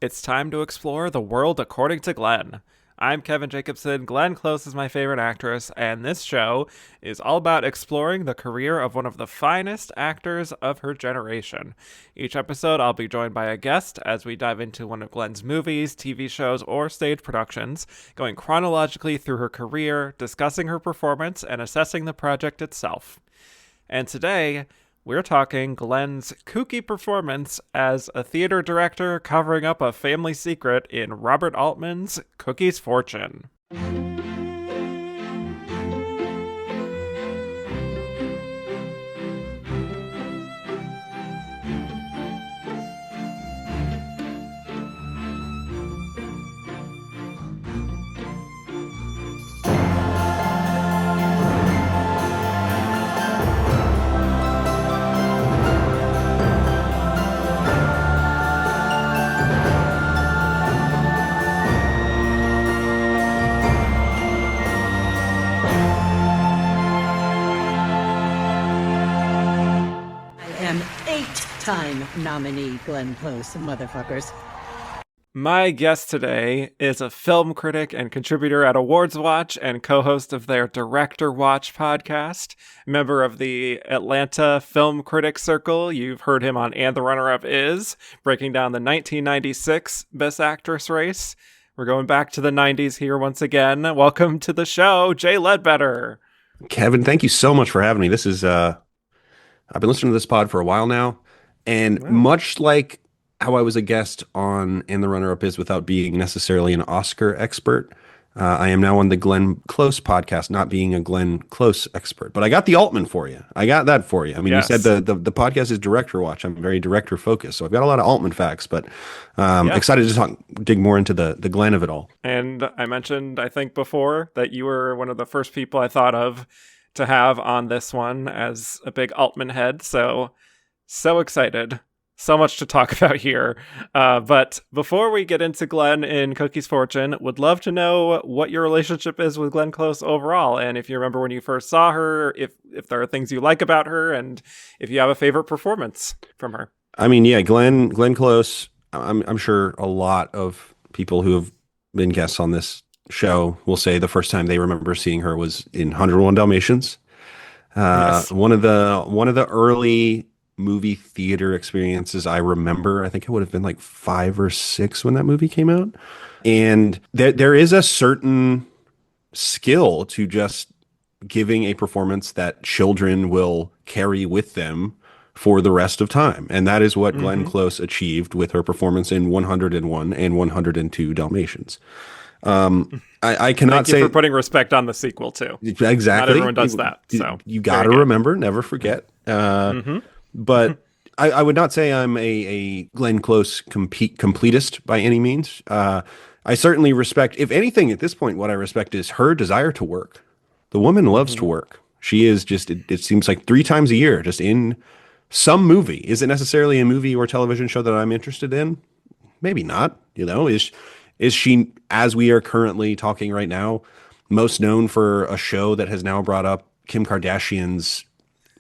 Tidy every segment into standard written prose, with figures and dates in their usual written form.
It's time to explore the world according to Glenn. I'm Kevin Jacobsen. Glenn Close is my favorite actress, and this show is all about exploring the career of one of the finest actors of her generation. Each episode, I'll be joined by a guest as we dive into one of Glenn's movies, TV shows, or stage productions, going chronologically through her career, discussing her performance, and assessing the project itself. And today, we're talking Glenn's kooky performance as a theater director covering up a family secret in Robert Altman's Cookie's Fortune. Time nominee Glenn Close, motherfuckers. My guest today is a film critic and contributor at Awards Watch and co-host of their Director Watch podcast, member of the Atlanta Film Critics Circle. You've heard him on And the Runner-Up Is, breaking down the 1996 Best Actress race. We're going back to the 90s here once again. Welcome to the show, Jay Ledbetter. Kevin, thank you so much for having me. This is, I've been listening to this pod for a while now. And much like how I was a guest on And the Runner-Up Is without being necessarily an Oscar expert, I am now on the Glenn Close podcast, not being a Glenn Close expert. But I got the Altman for you. I got that for you. I mean, yes. You said the podcast is Director Watch. I'm very director focused. So I've got a lot of Altman facts, but excited to dig more into the Glenn of it all. And I mentioned, I think before, that you were one of the first people I thought of to have on this one as a big Altman head. So excited. So much to talk about here. But before we get into Glenn in Cookie's Fortune, would love to know what your relationship is with Glenn Close overall. And if you remember when you first saw her, if there are things you like about her, and if you have a favorite performance from her. I mean, yeah, Glenn Close, I'm sure a lot of people who have been guests on this show will say the first time they remember seeing her was in 101 Dalmatians. Yes. One of the early movie theater experiences I remember. I think I would have been like 5 or 6 when that movie came out. And there is a certain skill to just giving a performance that children will carry with them for the rest of time. And that is what Glenn Close achieved with her performance in 101 and 102 Dalmatians. I cannot say for putting respect on the sequel too. Exactly. Not everyone does that. So you got to remember, never forget. But I would not say I'm a Glenn Close completist by any means. I certainly respect, if anything, at this point, what I respect is her desire to work. The woman loves to work. She is just, it seems like 3 times a year, just in some movie. Is it necessarily a movie or television show that I'm interested in? Maybe not. You know, is she, as we are currently talking right now, most known for a show that has now brought up Kim Kardashian's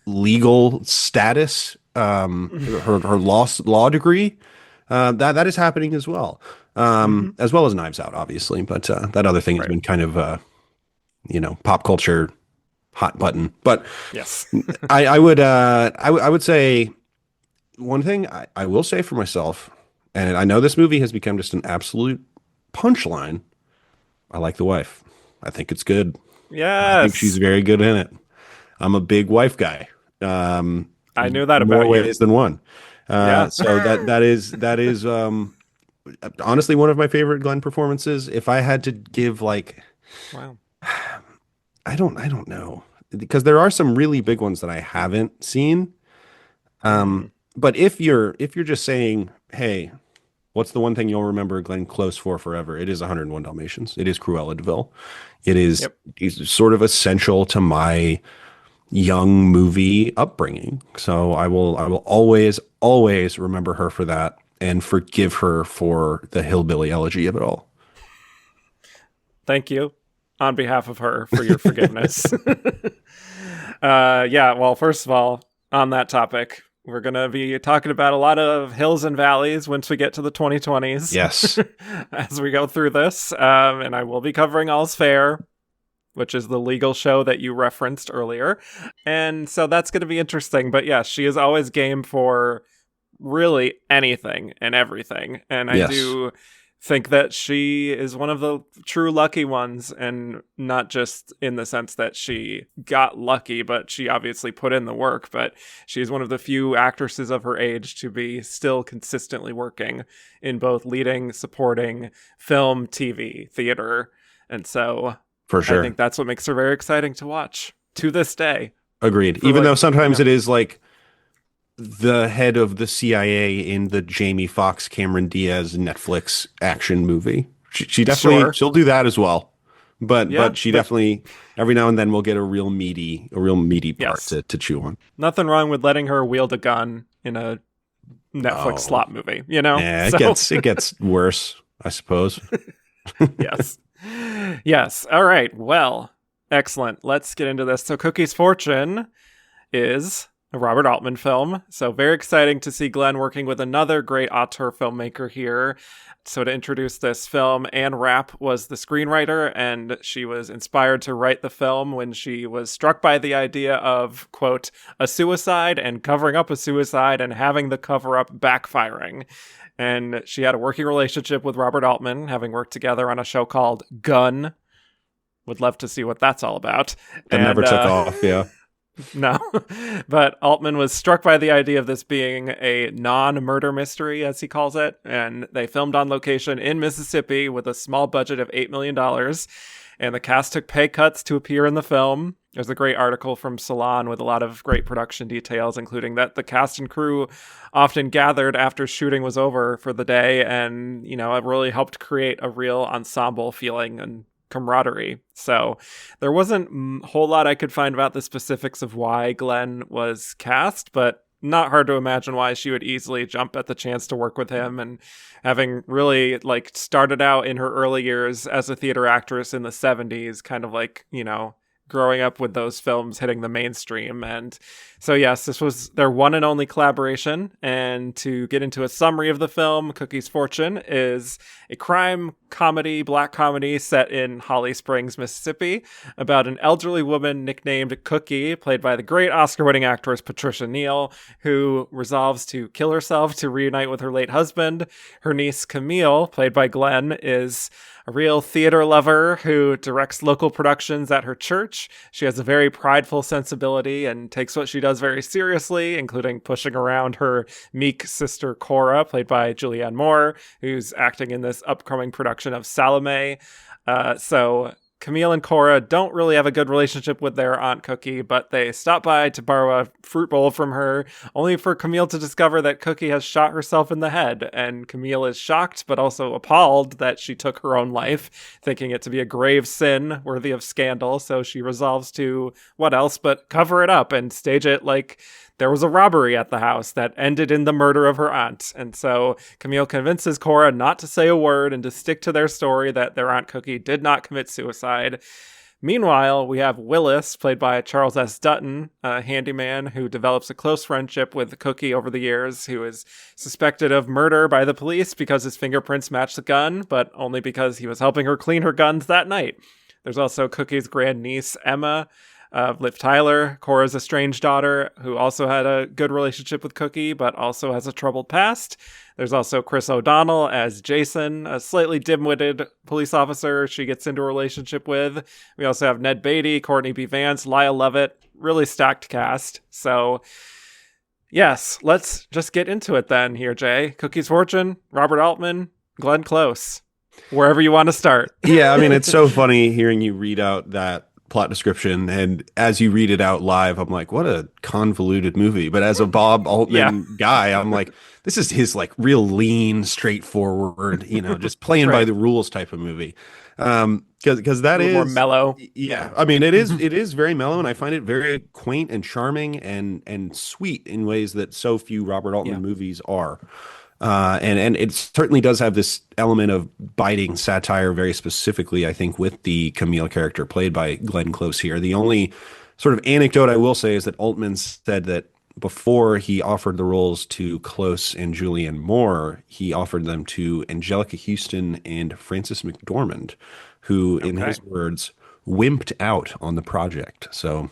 legal status, her law degree, that is happening as well, as well as Knives Out, obviously. But that other thing has been kind of, pop culture hot button. But yes, I would say one thing I will say for myself, and I know this movie has become just an absolute punchline. I like the wife. I think it's good. Yes, I think she's very good in it. I'm a big wife guy. I knew that about more you. ways than one. So that is honestly one of my favorite Glenn performances. If I had to give wow, I don't know, because there are some really big ones that I haven't seen. But if you're just saying, hey, what's the one thing you'll remember Glenn Close for forever? It is 101 Dalmatians. It is Cruella de Vil. It is sort of essential to my young movie upbringing. So I will always remember her for that and forgive her for the hillbilly elegy of it all. Thank you on behalf of her for your forgiveness. Well, first of all, on that topic, We're going to be talking about a lot of hills and valleys once we get to the 2020s. Yes. As we go through this. And I will be covering All's Fair, which is the legal show that you referenced earlier. And so that's going to be interesting. But yeah, she is always game for really anything and everything. And I do think that she is one of the true lucky ones, and not just in the sense that she got lucky, but she obviously put in the work. But she's one of the few actresses of her age to be still consistently working in both leading, supporting, film, TV, theater. And so for sure, I think that's what makes her very exciting to watch to this day. Agreed. Even though sometimes it is like the head of the CIA in the Jamie Foxx, Cameron Diaz Netflix action movie. She definitely she'll do that as well. But she definitely every now and then will get a real meaty part to chew on. Nothing wrong with letting her wield a gun in a Netflix slot movie, you know? Yeah, it gets worse, I suppose. Yes. All right. Well, excellent. Let's get into this. So Cookie's Fortune is a Robert Altman film. So very exciting to see Glenn working with another great auteur filmmaker here. So to introduce this film, Anne Rapp was the screenwriter, and she was inspired to write the film when she was struck by the idea of, quote, a suicide and covering up a suicide and having the cover-up backfiring. And she had a working relationship with Robert Altman, having worked together on a show called Gun. Would love to see what that's all about. That never took off, yeah. No, but Altman was struck by the idea of this being a non-murder mystery, as he calls it, and they filmed on location in Mississippi with a small budget of $8 million, and the cast took pay cuts to appear in the film. There's a great article from Salon with a lot of great production details, including that the cast and crew often gathered after shooting was over for the day, and, you know, it really helped create a real ensemble feeling and camaraderie. So there wasn't a whole lot I could find about the specifics of why Glenn was cast, but not hard to imagine why she would easily jump at the chance to work with him, and having really started out in her early years as a theater actress in the 70s, kind of growing up with those films hitting the mainstream. And so, yes, this was their one and only collaboration. And to get into a summary of the film, Cookie's Fortune is a crime comedy, black comedy set in Holly Springs, Mississippi, about an elderly woman nicknamed Cookie, played by the great Oscar-winning actress Patricia Neal, who resolves to kill herself to reunite with her late husband. Her niece Camille, played by Glenn, is a real theater lover who directs local productions at her church. She has a very prideful sensibility and takes what she does very seriously, including pushing around her meek sister Cora, played by Julianne Moore, who's acting in this upcoming production of Salome. So Camille and Cora don't really have a good relationship with their Aunt Cookie, but they stop by to borrow a fruit bowl from her, only for Camille to discover that Cookie has shot herself in the head. And Camille is shocked, but also appalled that she took her own life, thinking it to be a grave sin worthy of scandal. So she resolves to, what else but cover it up and stage it like there was a robbery at the house that ended in the murder of her aunt. And so Camille convinces Cora not to say a word and to stick to their story that their Aunt Cookie did not commit suicide. Meanwhile, we have Willis, played by Charles S. Dutton, a handyman who develops a close friendship with Cookie over the years, who is suspected of murder by the police because his fingerprints match the gun, but only because he was helping her clean her guns that night. There's also Cookie's grandniece, Emma, Liv Tyler, Cora's estranged daughter, who also had a good relationship with Cookie, but also has a troubled past. There's also Chris O'Donnell as Jason, a slightly dim-witted police officer she gets into a relationship with. We also have Ned Beatty, Courtney B. Vance, Lyle Lovett, really stacked cast. So, yes, let's just get into it then here, Jay. Cookie's Fortune, Robert Altman, Glenn Close. Wherever you want to start. Yeah, I mean, it's so funny hearing you read out that plot description, and as you read it out live, I'm like, what a convoluted movie. But as a Bob Altman guy, I'm like, this is his real lean, straightforward, just playing by the rules type of movie. Because that is more mellow. Yeah, I mean, it is very mellow, and I find it very quaint and charming and sweet in ways that so few Robert Altman movies are. And it certainly does have this element of biting satire very specifically, I think, with the Camille character played by Glenn Close here. The only sort of anecdote I will say is that Altman said that before he offered the roles to Close and Julianne Moore, he offered them to Angelica Houston and Frances McDormand, who, in Okay. his words, wimped out on the project. So,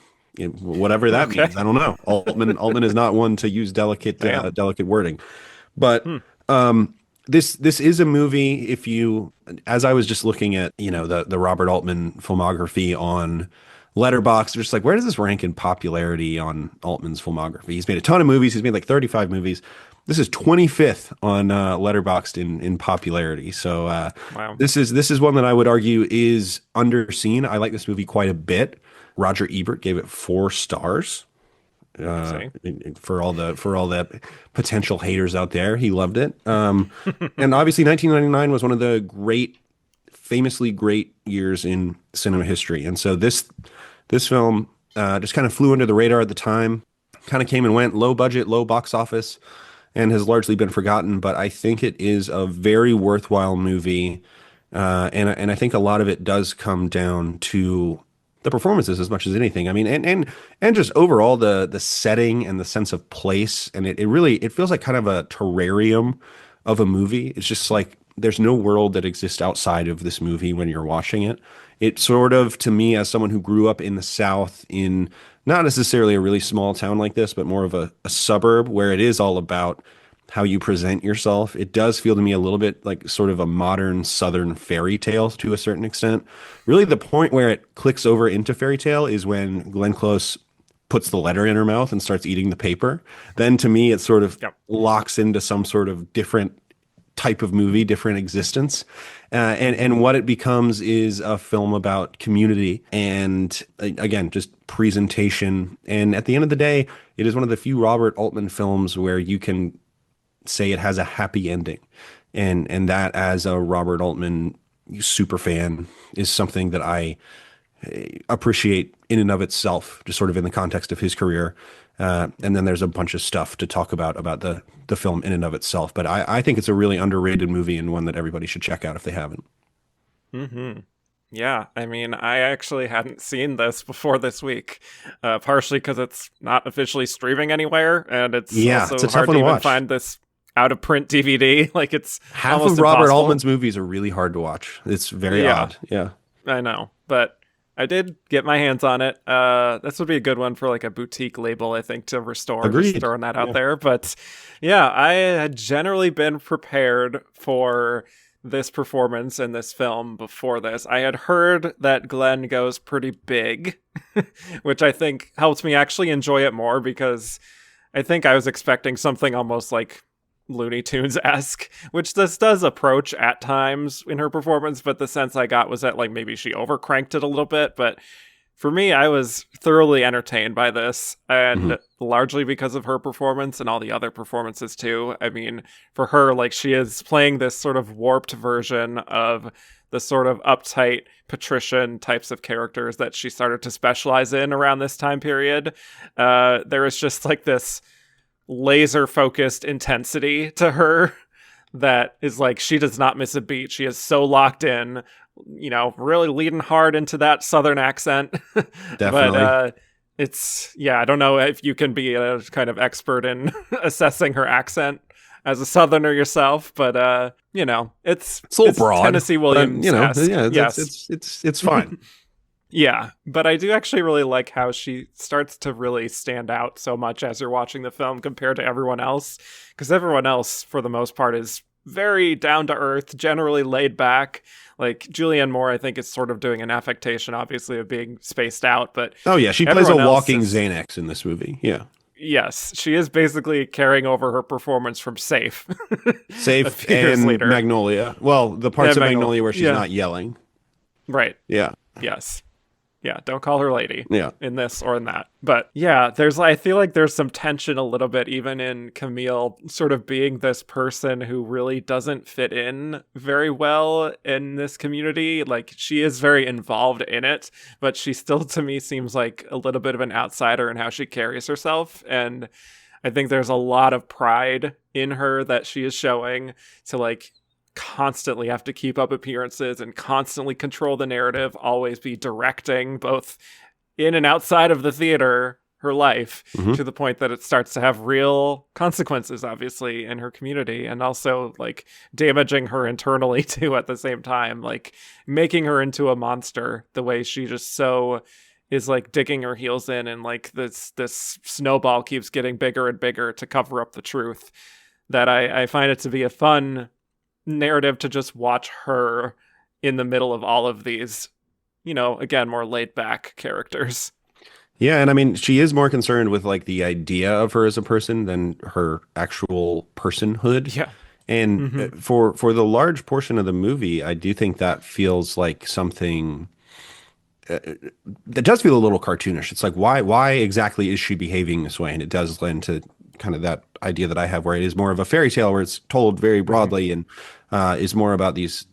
whatever that Okay. means, I don't know. Altman is not one to use Damn. delicate wording, but Hmm. this is a movie. If you, as I was just looking at, the Robert Altman filmography on Letterboxd, just like, where does this rank in popularity on Altman's filmography? He's made a ton of movies. He's made like 35 movies. This is 25th on Letterboxd in popularity. So Wow. this is one that I would argue is underseen. I like this movie quite a bit. Roger Ebert gave it 4 stars. Uh, See. for all the potential haters out there, he loved it. And obviously, 1999 was one of the famously great years in cinema history. And so this film just kind of flew under the radar at the time, kind of came and went, low budget, low box office, and has largely been forgotten. But I think it is a very worthwhile movie, and I think a lot of it does come down to the performances as much as anything. I mean, and just overall the setting and the sense of place, and it really feels like kind of a terrarium of a movie. It's just like there's no world that exists outside of this movie when you're watching it. It sort of, to me, as someone who grew up in the South, in not necessarily a really small town like this, but more of a suburb where it is all about how you present yourself. It does feel to me a little bit like sort of a modern Southern fairy tale to a certain extent. Really, the point where it clicks over into fairy tale is when Glenn Close puts the letter in her mouth and starts eating the paper. Then to me, it sort of Yep. locks into some sort of different type of movie, different existence. And what it becomes is a film about community and, again, just presentation. And at the end of the day, it is one of the few Robert Altman films where you can say it has a happy ending. And that, as a Robert Altman super fan, is something that I appreciate in and of itself, just sort of in the context of his career. And then there's a bunch of stuff to talk about the film in and of itself. But I think it's a really underrated movie and one that everybody should check out if they haven't. Mm-hmm. Yeah, I mean, I actually hadn't seen this before this week, partially because it's not officially streaming anywhere, and it's Yeah, it's also a tough hard one to to even watch. find this out of print DVD. Like, it's Half almost of Robert impossible. Altman's movies are really hard to watch. It's very Yeah. odd. Yeah. I know, but I did get my hands on it. This would be a good one for like a boutique label, I think, to restore. Agreed. Just throwing that out Yeah. there. But yeah, I had generally been prepared for this performance in this film before this. I had heard that Glenn goes pretty big, which I think helped me actually enjoy it more, because I think I was expecting something almost like Looney Tunes-esque, which this does approach at times in her performance, but the sense I got was that like maybe she overcranked it a little bit. But for me, I was thoroughly entertained by this, and largely because of her performance and all the other performances too. I mean, for her, like, she is playing this sort of warped version of the sort of uptight patrician types of characters that she started to specialize in around this time period. There is just like this laser focused intensity to her that is like, she does not miss a beat. She is so locked in, really leading hard into that Southern accent. Definitely. But it's, yeah, I don't know if you can be a kind of expert in assessing her accent as a Southerner yourself, but it's It's a little broad. Tennessee Williams. It's fine. Yeah, but I do actually really like how she starts to really stand out so much as you're watching the film compared to everyone else, because everyone else, for the most part, is very down to earth, generally laid back. Like Julianne Moore, I think, is sort of doing an affectation, obviously, of being spaced out. But Oh yeah, she plays a everyone else walking is- Xanax in this movie. Yeah. Yes, she is basically carrying over her performance from Safe. Safe A few years and later. Magnolia. Well, the parts Yeah, of Magnolia where she's yeah. not yelling. Right. Yeah. Yes. Yeah, don't call her lady. Yeah. In this or in that. But yeah, I feel like there's some tension a little bit even in Camille sort of being this person who really doesn't fit in very well in this community. Like, she is very involved in it, but she still to me seems like a little bit of an outsider in how she carries herself. And I think there's a lot of pride in her that she is showing to like constantly have to keep up appearances and constantly control the narrative, always be directing both in and outside of the theater, her life Hmm. to the point that it starts to have real consequences, obviously, in her community, and also like damaging her internally too at the same time, like making her into a monster the way she just so is like digging her heels in, and like this snowball keeps getting bigger and bigger to cover up the truth. That I find it to be a fun narrative to just watch her in the middle of all of these, again, more laid back characters. Yeah, and I mean, she is more concerned with like the idea of her as a person than her actual personhood. Yeah. And Hmm. for the large portion of the movie, I do think that feels like something that does feel a little cartoonish. It's like why exactly is she behaving this way? And it does lend to kind of that idea that I have, where it is more of a fairy tale, where it's told very Hmm. broadly and is more about these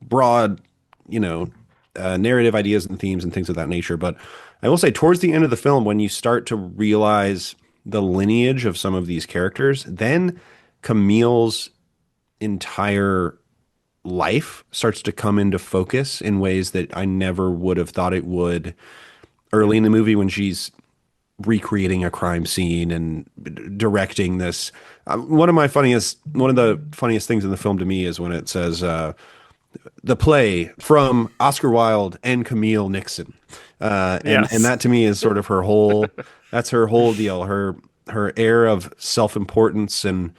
broad, you know, narrative ideas and themes and things of that nature. But I will say, towards the end of the film, when you start to realize the lineage of some of these characters, then Camille's entire life starts to come into focus in ways that I never would have thought it would early in the movie, when she's recreating a crime scene and directing this. One of the funniest things in the film to me is when it says, the play from Oscar Wilde and Camille Nixon. And Yes. that to me is sort of her whole, that's her whole deal. Her air of self-importance and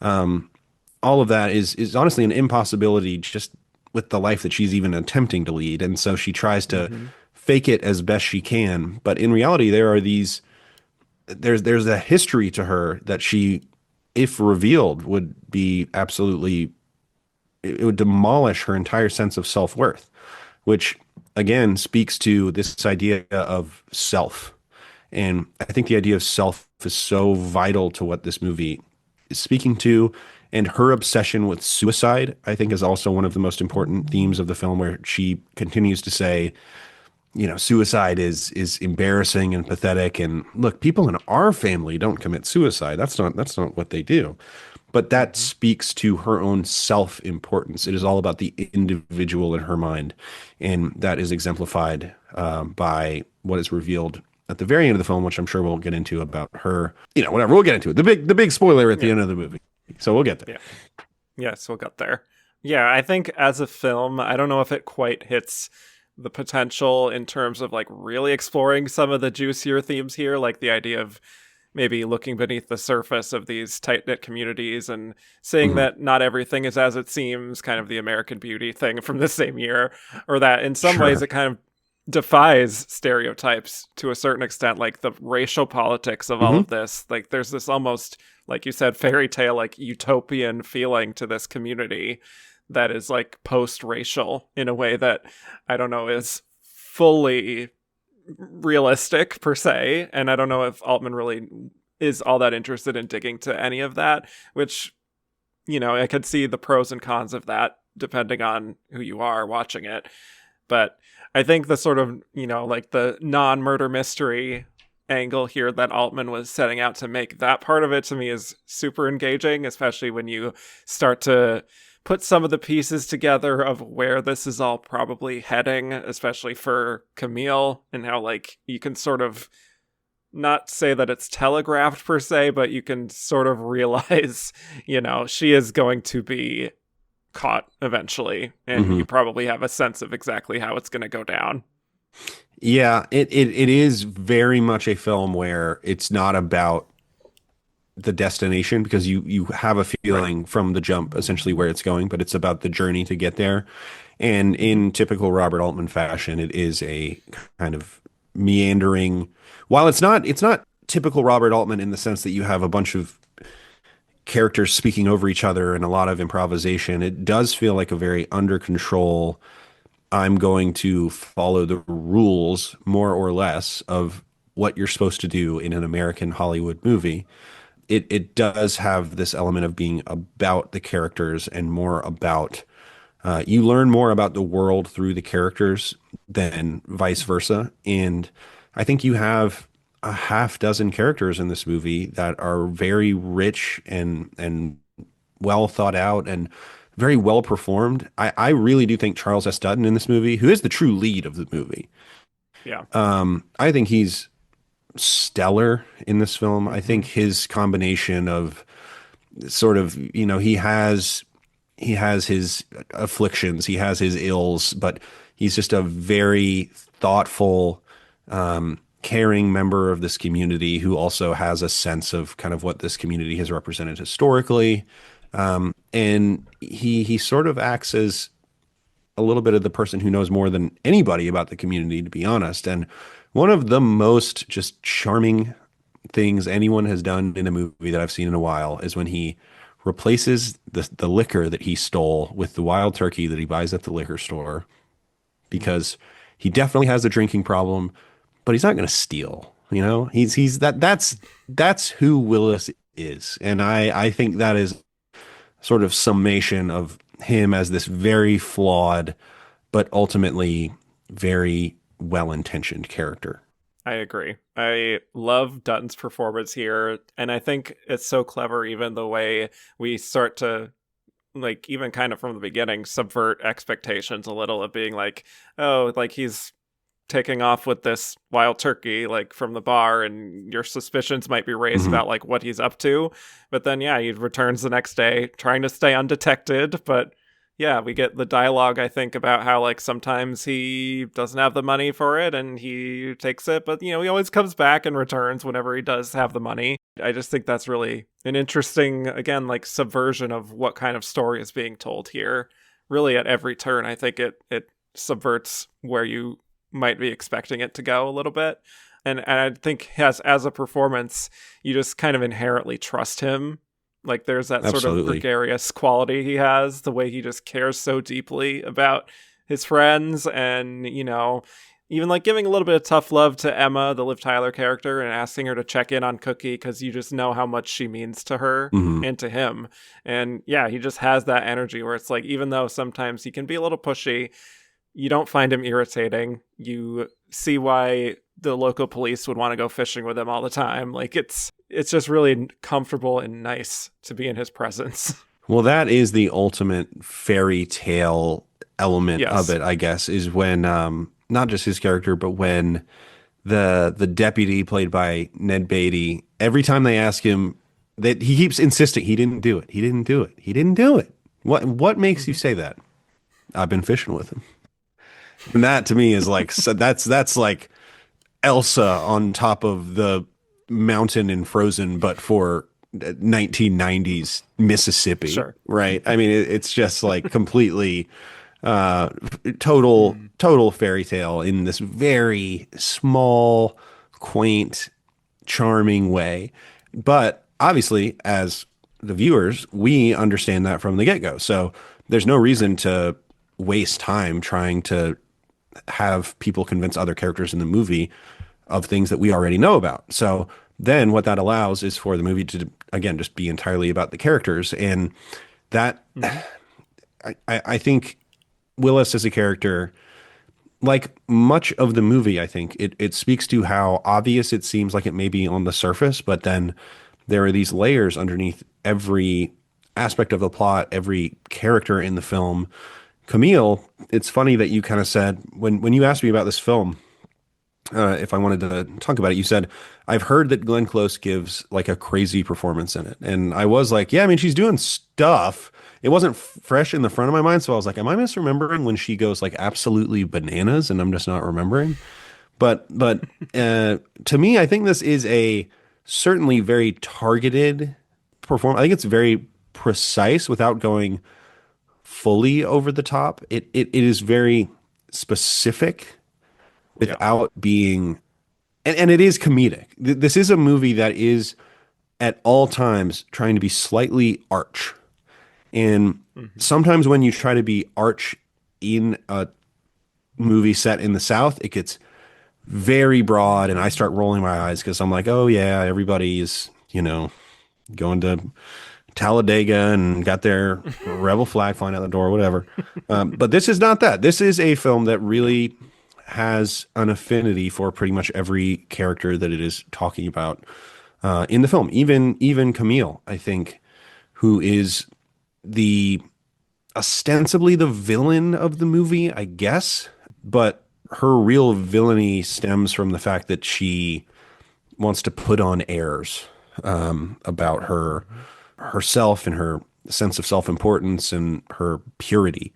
all of that is honestly an impossibility just with the life that she's even attempting to lead. And so she tries to Hmm. fake it as best she can. But in reality, there's a history to her that she, if revealed, would be absolutely, it would demolish her entire sense of self-worth, which again speaks to this idea of self. And I think the idea of self is so vital to what this movie is speaking to. And her obsession with suicide, I think, is also one of the most important themes of the film, where she continues to say, suicide is embarrassing and pathetic. And look, people in our family don't commit suicide. That's not what they do. But that Hmm. speaks to her own self-importance. It is all about the individual in her mind, and that is exemplified by what is revealed at the very end of the film, which I'm sure we'll get into about her. Whatever, we'll get into it. The big spoiler at the Yeah. end of the movie. So we'll get there. Yeah. Yes, we'll get there. Yeah, I think as a film, I don't know if it quite hits the potential in terms of like really exploring some of the juicier themes here, like the idea of maybe looking beneath the surface of these tight knit communities and seeing Mhm. that not everything is as it seems, kind of the American Beauty thing from the same year, or that in some ways Sure. it kind of defies stereotypes to a certain extent, like the racial politics of all Hmm. of this. Like there's this almost, like you said, fairy tale, like utopian feeling to this community that is like post-racial in a way that I don't know is fully realistic per se, and I don't know if Altman really is all that interested in digging to any of that, which I could see the pros and cons of that depending on who you are watching it. But I think the sort of, like the non-murder mystery angle here that Altman was setting out to make, that part of it to me is super engaging, especially when you start to put some of the pieces together of where this is all probably heading, especially for Camille, and how like you can sort of not say that it's telegraphed per se, but you can sort of realize, she is going to be caught eventually, and Hmm. you probably have a sense of exactly how it's going to go down. Yeah, it is very much a film where it's not about the destination, because you have a Right. feeling from the jump essentially where it's going, but it's about the journey to get there. And Hmm. in typical Robert Altman fashion, it is a kind of meandering. While it's not typical Robert Altman in the sense that you have a bunch of characters speaking over each other and a lot of improvisation, it does feel like a very under control. I'm going to follow the rules more or less of what you're supposed to do in an American Hollywood movie. It does have this element of being about the characters and more about, you learn more about the world through the characters than vice versa. And I think you have a half dozen characters in this movie that are very rich and well thought out and very well performed. I really do think Charles S. Dutton in this movie, who is the true lead of the movie, Yeah. I think he's stellar in this film. I think his combination of sort of, he has his afflictions, he has his ills, but he's just a very thoughtful, caring member of this community who also has a sense of kind of what this community has represented historically. And he sort of acts as a little bit of the person who knows more than anybody about the community, to be honest. And one of the most just charming things anyone has done in a movie that I've seen in a while is when he replaces the liquor that he stole with the wild turkey that he buys at the liquor store, because he definitely has a drinking problem, but he's not going to steal. That's who Willis is. And I think that is sort of summation of him as this very flawed, but ultimately very well-intentioned character. I agree. I love Dutton's performance here, and I think it's so clever, even the way we start to, like, even kind of from the beginning, subvert expectations a little of being like, oh, like he's taking off with this wild turkey, like from the bar, and your suspicions might be raised about like what he's up to. But then, yeah, he returns the next day trying to stay undetected, but yeah, we get the dialogue, I think, about how, like, sometimes he doesn't have the money for it and he takes it, but, he always comes back and returns whenever he does have the money. I just think that's really an interesting, again, like, subversion of what kind of story is being told here. Really, at every turn, I think it subverts where you might be expecting it to go a little bit. And I think as a performance, you just kind of inherently trust him. Like, there's that sort of gregarious quality he has, the way he just cares so deeply about his friends, and, even like giving a little bit of tough love to Emma, the Liv Tyler character, and asking her to check in on Cookie because you just know how much she means to her and to him. And yeah, he just has that energy where it's like, even though sometimes he can be a little pushy, you don't find him irritating. You see why the local police would want to go fishing with him all the time. Like, it's just really comfortable and nice to be in his presence. Well, that is the ultimate fairy tale element of it, I guess, is when not just his character, but when the deputy played by Ned Beatty, every time they ask him, that he keeps insisting he didn't do it. He didn't do it. He didn't do it. What makes you say that? I've been fishing with him. And that to me is like, so that's like Elsa on top of the mountain in Frozen, but for 1990s Mississippi. Sure. Right. I mean, it's just like completely total fairy tale in this very small, quaint, charming way. But obviously, as the viewers, we understand that from the get-go. So there's no reason to waste time trying to have people convince other characters in the movie of things that we already know about. So then what that allows is for the movie to, again, just be entirely about the characters. And that, I think Willis as a character, like much of the movie, I think it speaks to how obvious it seems like it may be on the surface, but then there are these layers underneath every aspect of the plot, every character in the film. Camille, it's funny that you kind of said, when you asked me about this film, if I wanted to talk about it, you said, I've heard that Glenn Close gives like a crazy performance in it. And I was like, yeah, I mean, she's doing stuff. It wasn't fresh in the front of my mind. So I was like, am I misremembering when she goes like absolutely bananas and I'm just not remembering? But to me, I think this is a certainly very targeted performance. I think it's very precise without going fully over the top. It is very specific without being, and it is comedic. This is a movie that is at all times trying to be slightly arch. And sometimes when you try to be arch in a movie set in the South, it gets very broad and I start rolling my eyes because I'm like, oh yeah, everybody is, going to Talladega and got their rebel flag flying out the door, whatever. But this is not that. This is a film that really has an affinity for pretty much every character that it is talking about in the film. Even Camille, I think, who is ostensibly the villain of the movie, I guess, but her real villainy stems from the fact that she wants to put on airs about herself and her sense of self-importance and her purity.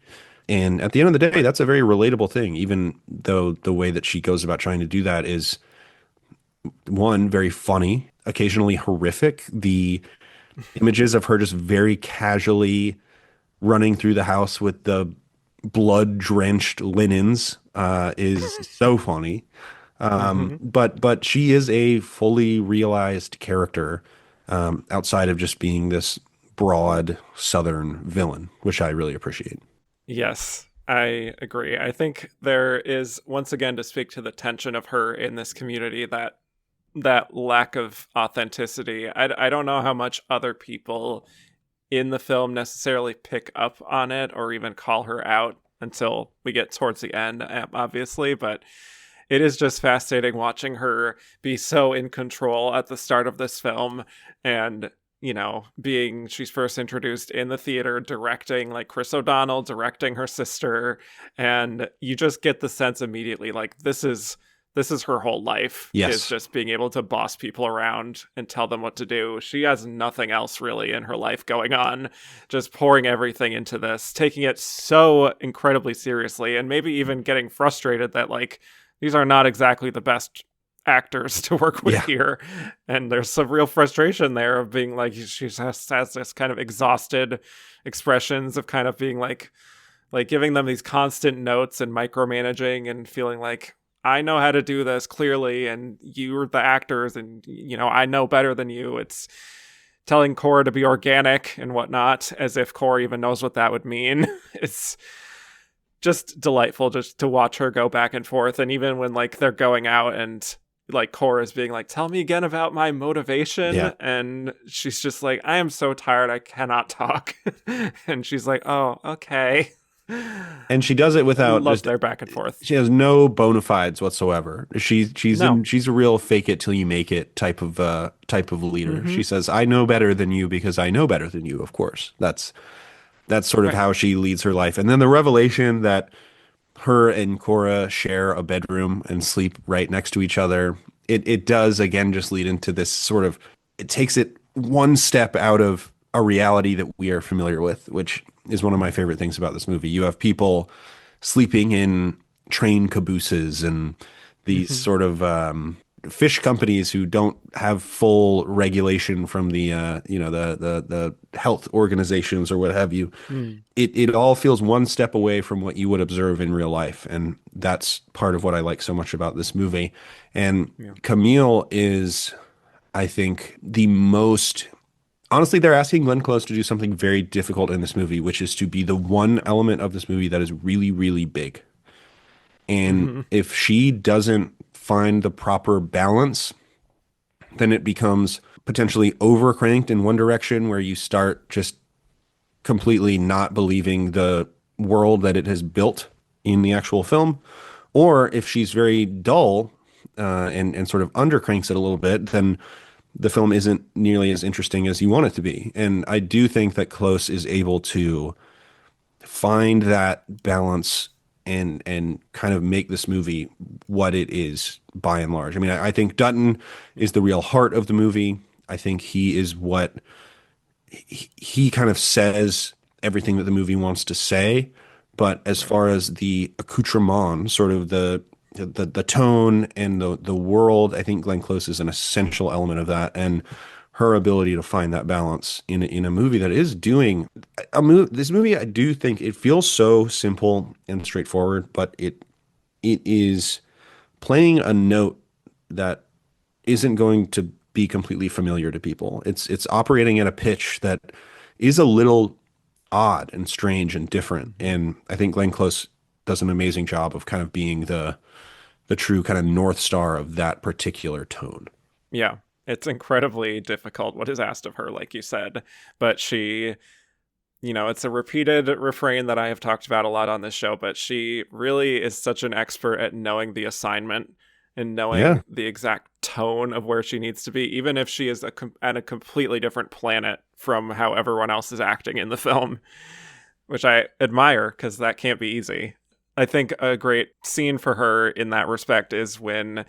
And at the end of the day, that's a very relatable thing, even though the way that she goes about trying to do that is, one, very funny, occasionally horrific. The images of her just very casually running through the house with the blood-drenched linens is so funny. But she is a fully realized character outside of just being this broad Southern villain, which I really appreciate. Yes, I agree. I think there is, once again, to speak to the tension of her in this community, that lack of authenticity. I don't know how much other people in the film necessarily pick up on it or even call her out until we get towards the end, obviously, but it is just fascinating watching her be so in control at the start of this film. And she's first introduced in the theater, directing, like Chris O'Donnell directing her sister, and you just get the sense immediately, like, this is her whole life. Yes. Is just being able to boss people around and tell them what to do. She has nothing else really in her life going on, just pouring everything into this, taking it so incredibly seriously, and maybe even getting frustrated that, like, these are not exactly the best actors to work with here. And there's some real frustration there of being like, she has this kind of exhausted expressions of kind of being like giving them these constant notes and micromanaging and feeling like, I know how to do this clearly, and you're the actors, and I know better than you. It's telling Cora to be organic and whatnot, as if Cora even knows what that would mean. It's just delightful just to watch her go back and forth. And even when, like, they're going out and, like, Cora's being like, tell me again about my motivation. And she's just like, I am so tired, I cannot talk. And she's like, oh, okay. And she does it without love their back and forth. She has no bona fides whatsoever. She's a real fake it till you make it type of leader. She says, I know better than you because I know better than you. Of course, that's sort of how she leads her life. And then the revelation that her and Cora share a bedroom and sleep right next to each other, it does again just lead into this sort of, it takes it one step out of a reality that we are familiar with, which is one of my favorite things about this movie. You have people sleeping in train cabooses and these sort of fish companies who don't have full regulation from the the health organizations or what have you. It all feels one step away from what you would observe in real life, and that's part of what I like so much about this movie. And Camille is, I think, the most. Honestly, they're asking Glenn Close to do something very difficult in this movie, which is to be the one element of this movie that is really, really big. And if she doesn't find the proper balance, then it becomes potentially overcranked in one direction where you start just completely not believing the world that it has built in the actual film. Or if she's very dull and sort of undercranks it a little bit, then the film isn't nearly as interesting as you want it to be. And I do think that Close is able to find that balance and kind of make this movie what it is by and large. I mean, I think Dutton is the real heart of the movie. I think he is what he kind of says everything that the movie wants to say. But as far as the accoutrement, sort of the tone and the world, I think Glenn Close is an essential element of that, and her ability to find that balance in a movie that is doing this movie. I do think it feels so simple and straightforward, but it is playing a note that isn't going to be completely familiar to people. It's operating at a pitch that is a little odd and strange and different, and I think Glenn Close does an amazing job of kind of being the true kind of North Star of that particular tone. Yeah, it's incredibly difficult what is asked of her, like you said. But she, it's a repeated refrain that I have talked about a lot on this show, but she really is such an expert at knowing the assignment and knowing the exact tone of where she needs to be, even if she is at a completely different planet from how everyone else is acting in the film, which I admire because that can't be easy. I think a great scene for her in that respect is when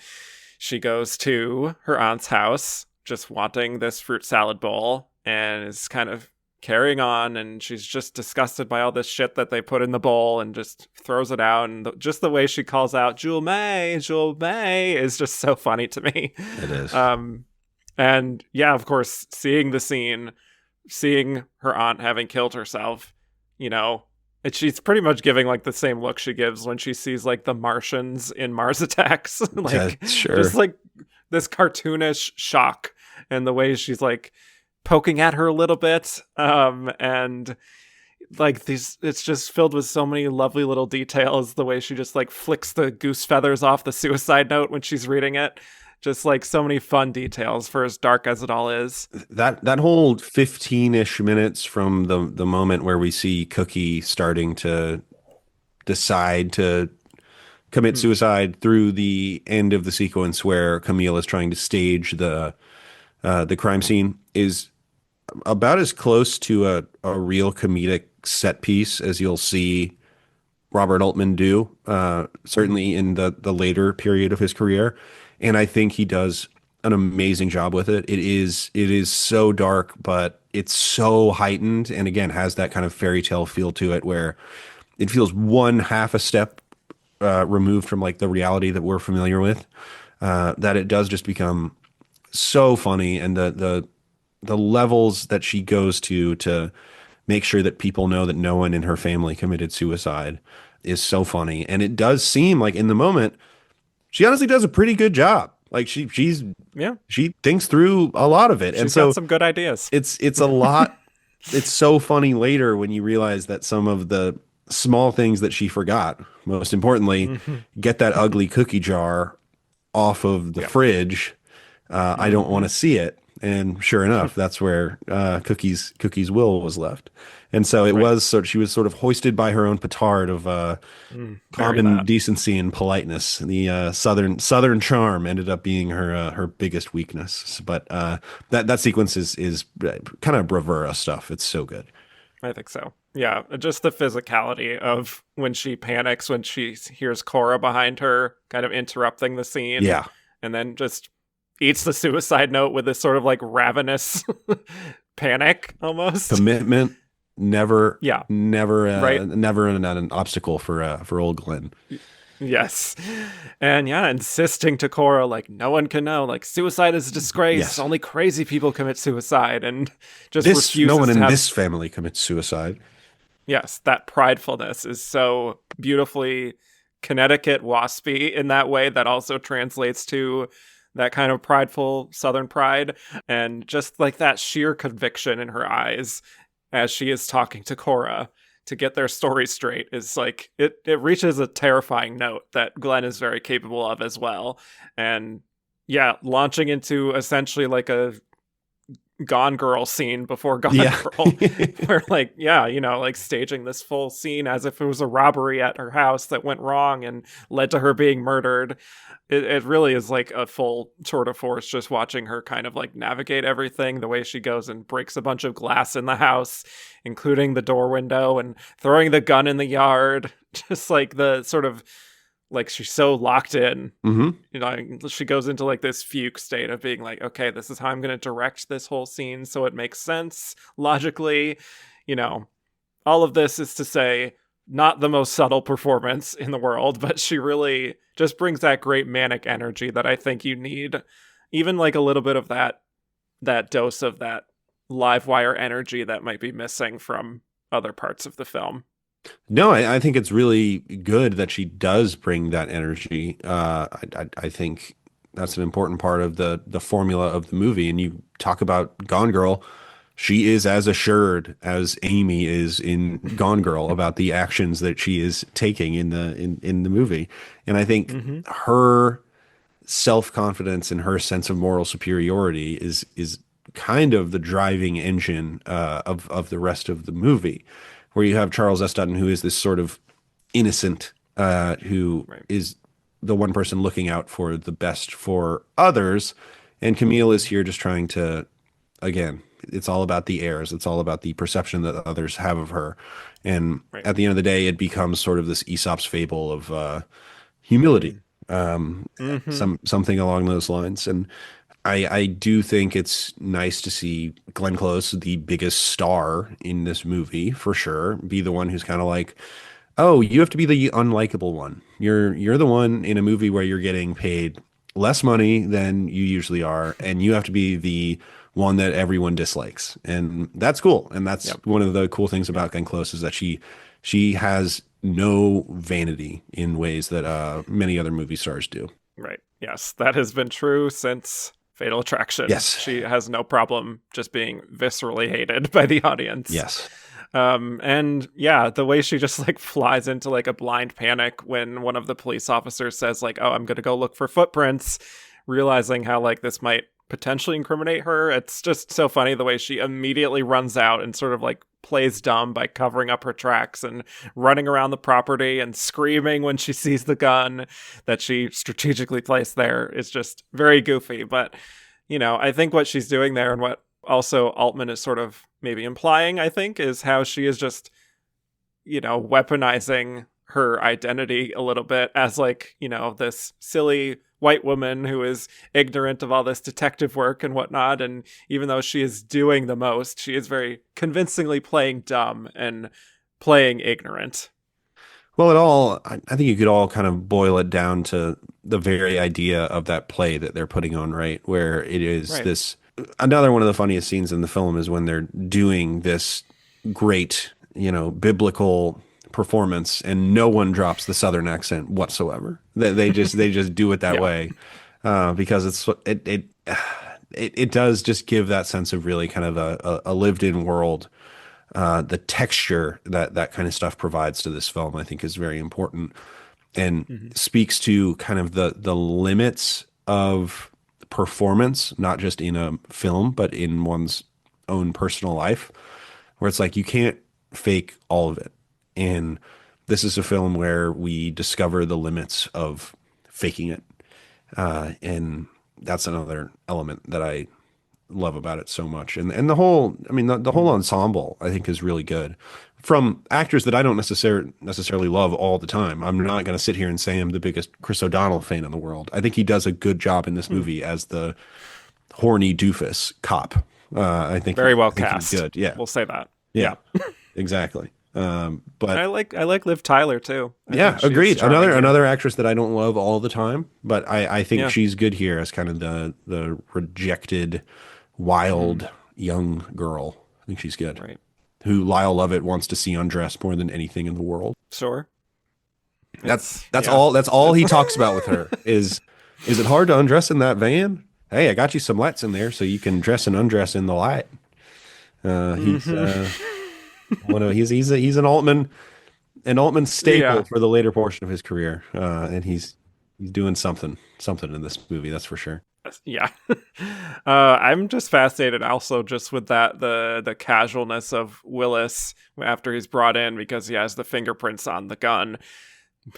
she goes to her aunt's house just wanting this fruit salad bowl and is kind of carrying on, and she's just disgusted by all this shit that they put in the bowl and just throws it out. And just the way she calls out Jewel May is just so funny to me. It is. And yeah, of course, seeing the scene, seeing her aunt having killed herself, you know, and she's pretty much giving like the same look she gives when she sees like the Martians in Mars Attacks. Like, yeah, sure. Just like this cartoonish shock, and the way she's like poking at her a little bit. And like it's just filled with so many lovely little details. The way she just like flicks the goose feathers off the suicide note when she's reading it. Just like so many fun details for as dark as it all is. That whole 15-ish minutes from the moment where we see Cookie starting to decide to commit suicide through the end of the sequence where Camille is trying to stage the crime scene is about as close to a real comedic set piece as you'll see Robert Altman do, certainly in the later period of his career. And I think he does an amazing job with it. It is so dark, but it's so heightened, and again has that kind of fairy tale feel to it, where it feels one half a step removed from like the reality that we're familiar with. That it does just become so funny, and the levels that she goes to make sure that people know that no one in her family committed suicide is so funny. And it does seem like in the moment, she honestly does a pretty good job. Like she thinks through a lot of it. She's and so got some good ideas. It's a lot. It's so funny later when you realize that some of the small things that she forgot, most importantly, get that ugly cookie jar off of the fridge. I don't want to see it. And sure enough, that's where Cookie's will was left. And so it was she was sort of hoisted by her own petard of common decency and politeness. The southern charm ended up being her biggest weakness. But that sequence is kind of bravura stuff. It's so good. I think so. Yeah, just the physicality of when she panics, when she hears Cora behind her, kind of interrupting the scene. Yeah. And then just eats the suicide note with this sort of like ravenous panic almost. Commitment, never an obstacle for old Glenn. Yes. And yeah, insisting to Cora, like, no one can know, like, suicide is a disgrace. Yes. Only crazy people commit suicide, and just refuses no one to in have... this family commits suicide. Yes, that pridefulness is so beautifully Connecticut waspy in that way that also translates to that kind of prideful Southern pride, and just like that sheer conviction in her eyes as she is talking to Cora to get their story straight is like, it reaches a terrifying note that Glenn is very capable of as well. And yeah, launching into essentially like a Gone Girl scene before Gone Girl, where like, like staging this full scene as if it was a robbery at her house that went wrong and led to her being murdered. It really is like a full tour de force, just watching her kind of like navigate everything, the way she goes and breaks a bunch of glass in the house, including the door window, and throwing the gun in the yard. Just like the sort of like she's so locked in, she goes into like this fugue state of being like, okay, this is how I'm going to direct this whole scene so it makes sense logically. All of this is to say, not the most subtle performance in the world, but she really just brings that great manic energy that I think you need. Even like a little bit of that dose of that live wire energy that might be missing from other parts of the film. No, I think it's really good that she does bring that energy. I think that's an important part of the formula of the movie. And you talk about Gone Girl. She is as assured as Amy is in Gone Girl about the actions that she is taking in the movie. And I think her self-confidence and her sense of moral superiority is kind of the driving engine of the rest of the movie, where you have Charles S. Dutton, who is this sort of innocent, who is the one person looking out for the best for others. And Camille is here just trying to, again, it's all about the airs. It's all about the perception that others have of her. And at the end of the day, it becomes sort of this Aesop's fable of humility. Mm-hmm. Something along those lines. And I do think it's nice to see Glenn Close, the biggest star in this movie for sure, be the one who's kind of like, oh, you have to be the unlikable one. You're the one in a movie where you're getting paid less money than you usually are, and you have to be the one that everyone dislikes. And that's cool. And that's Yep. one of the cool things about Glenn Close is that she has no vanity in ways that many other movie stars do. Right. Yes, that has been true since Fatal Attraction. Yes. She has no problem just being viscerally hated by the audience. Yes. And yeah, the way she just like flies into like a blind panic when one of the police officers says like, "Oh, I'm going to go look for footprints," realizing how like this might potentially incriminate her. It's just so funny the way she immediately runs out and sort of like plays dumb by covering up her tracks and running around the property and screaming when she sees the gun that she strategically placed there is just very goofy. But, you know, I think what she's doing there and what also Altman is sort of maybe implying, I think, is how she is just, you know, weaponizing her identity a little bit as like, you know, this silly white woman who is ignorant of all this detective work and whatnot. And even though she is doing the most, she is very convincingly playing dumb and playing ignorant. Well, I think you could all kind of boil it down to the very idea of that play that they're putting on, right? Where it is Right. this, another one of the funniest scenes in the film is when they're doing this great, biblical performance and no one drops the Southern accent whatsoever. They just do it that Yeah. way, because it does just give that sense of really kind of a lived in world. The texture that kind of stuff provides to this film, I think, is very important and Mm-hmm. speaks to kind of the limits of performance, not just in a film, but in one's own personal life, where it's like you can't fake all of it. And this is a film where we discover the limits of faking it. And that's another element that I love about it so much. And the whole, I mean, the whole ensemble, I think, is really good from actors that I don't necessarily love all the time. I'm not going to sit here and say I'm the biggest Chris O'Donnell fan in the world. I think he does a good job in this movie as the horny doofus cop. Very well I think he's cast. good. Yeah. We'll say that. Yeah, exactly. But I like Liv Tyler too. I yeah, think she's agreed. charming here. Another actress that I don't love all the time, but I think Yeah. she's good here as kind of the rejected, wild young girl. I think she's good. Right. Who Lyle Lovett wants to see undressed more than anything in the world. Sure. That's yeah. all he talks about with her is it hard to undress in that van? Hey, I got you some lights in there so you can dress and undress in the light. He's he's an Altman staple Yeah. for the later portion of his career, and he's doing something in this movie, that's for sure. Yeah. I'm just fascinated also just with that the casualness of Willis after he's brought in because he has the fingerprints on the gun.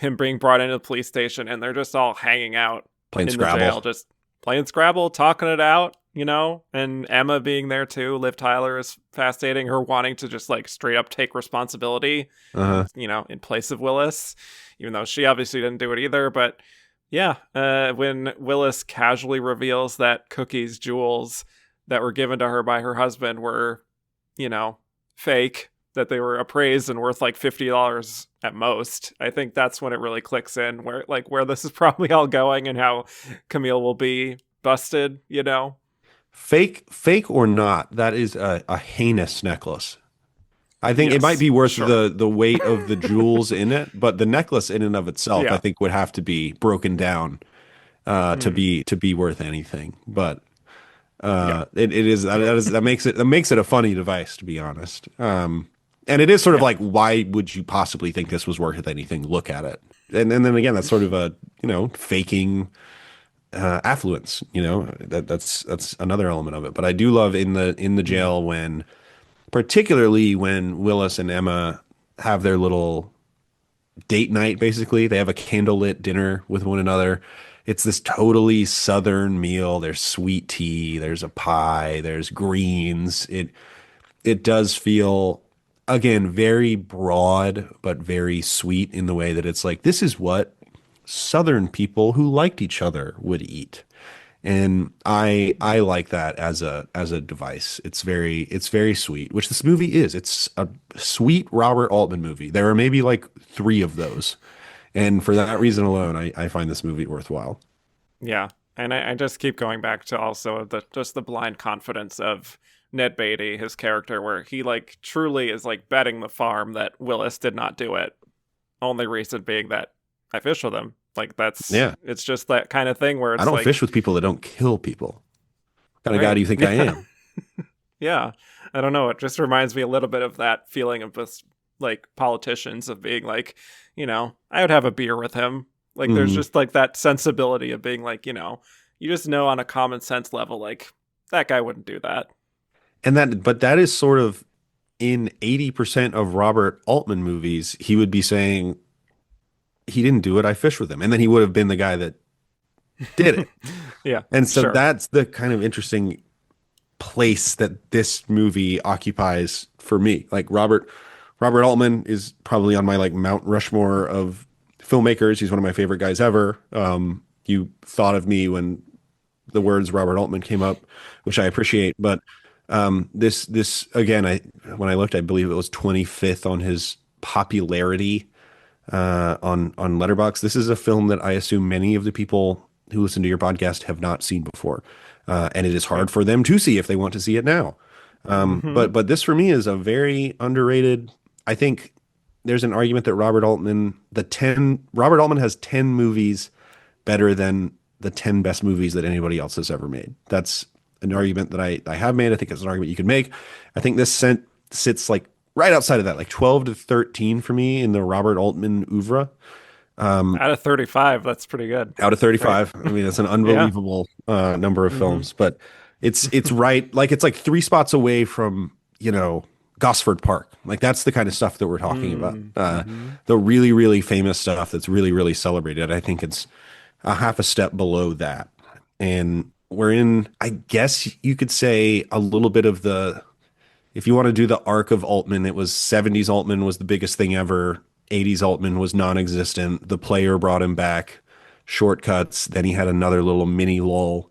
Him being brought into the police station and they're just all hanging out Playing in Scrabble. the jail, just playing Scrabble, talking it out, you know, and Emma being there too. Liv Tyler is fascinating, her wanting to just like straight up take responsibility, Uh-huh. you know, in place of Willis, even though she obviously didn't do it either. But yeah, when Willis casually reveals that Cookie's jewels that were given to her by her husband were, you know, fake, that they were appraised and worth like $50 at most, I think that's when it really clicks in where this is probably all going and how Camille will be busted, you know? Fake or not, that is a heinous necklace. I think it Yes, might be worth sure. the weight of the jewels in it, but the necklace in and of itself, I Yeah. think, would have to be broken down to be worth anything. But Yeah. that makes it a funny device, to be honest. And it is sort of Yeah. like, why would you possibly think this was worth anything? Look at it, and then again, that's sort of a faking affluence. That's another element of it. But I do love in the jail when, particularly when Willis and Emma have their little date night, basically. They have a candlelit dinner with one another. It's this totally Southern meal. There's sweet tea, there's a pie, there's greens. It does feel, again, very broad, but very sweet in the way that it's like, this is what Southern people who liked each other would eat. And I like that as a device. It's very sweet, which this movie is. It's a sweet Robert Altman movie. There are maybe like three of those. And for that reason alone, I find this movie worthwhile. Yeah. And I just keep going back to also the blind confidence of Ned Beatty, his character, where he like truly is like betting the farm that Willis did not do it. Only reason being that I fish with him. Like Yeah. it's just that kind of thing where I it's don't like, fish with people that don't kill people. What kind of guy right. do you think I am? Yeah. I don't know. It just reminds me a little bit of that feeling of just like politicians of being like, I would have a beer with him. Like there's Mhm. just like that sensibility of being like, you just know on a common sense level, like that guy wouldn't do that. But that is sort of in 80% of Robert Altman movies, he would be saying, he didn't do it, I fished with him. And then he would have been the guy that did it. Yeah, And so sure. that's the kind of interesting place that this movie occupies for me. Like Robert Altman is probably on my like Mount Rushmore of filmmakers. He's one of my favorite guys ever. You thought of me when the words Robert Altman came up, which I appreciate. But this again, when I looked, I believe it was 25th on his popularity on Letterboxd. This is a film that I assume many of the people who listen to your podcast have not seen before, and it is Yeah. hard for them to see if they want to see it now. Hmm. But this for me is a very underrated. I think there's an argument that Robert Altman has 10 movies better than the 10 best movies that anybody else has ever made. That's an argument that I have made. I think it's an argument you could make. I think sits like right outside of that, like 12 to 13 for me in the Robert Altman oeuvre. Out of 35, that's pretty good. Out of Right. 35. I mean, that's an Yeah. unbelievable number of Hmm. films, but it's right, like it's like three spots away from, Gosford Park. Like that's the kind of stuff that we're talking about. Mm-hmm. The really, really famous stuff that's really, really celebrated. I think it's a half a step below that. And we're in, I guess you could say, a little bit of if you want to do the arc of Altman, it was 70s Altman was the biggest thing ever. 80s Altman was non-existent. The Player brought him back. Shortcuts. Then he had another little mini lull,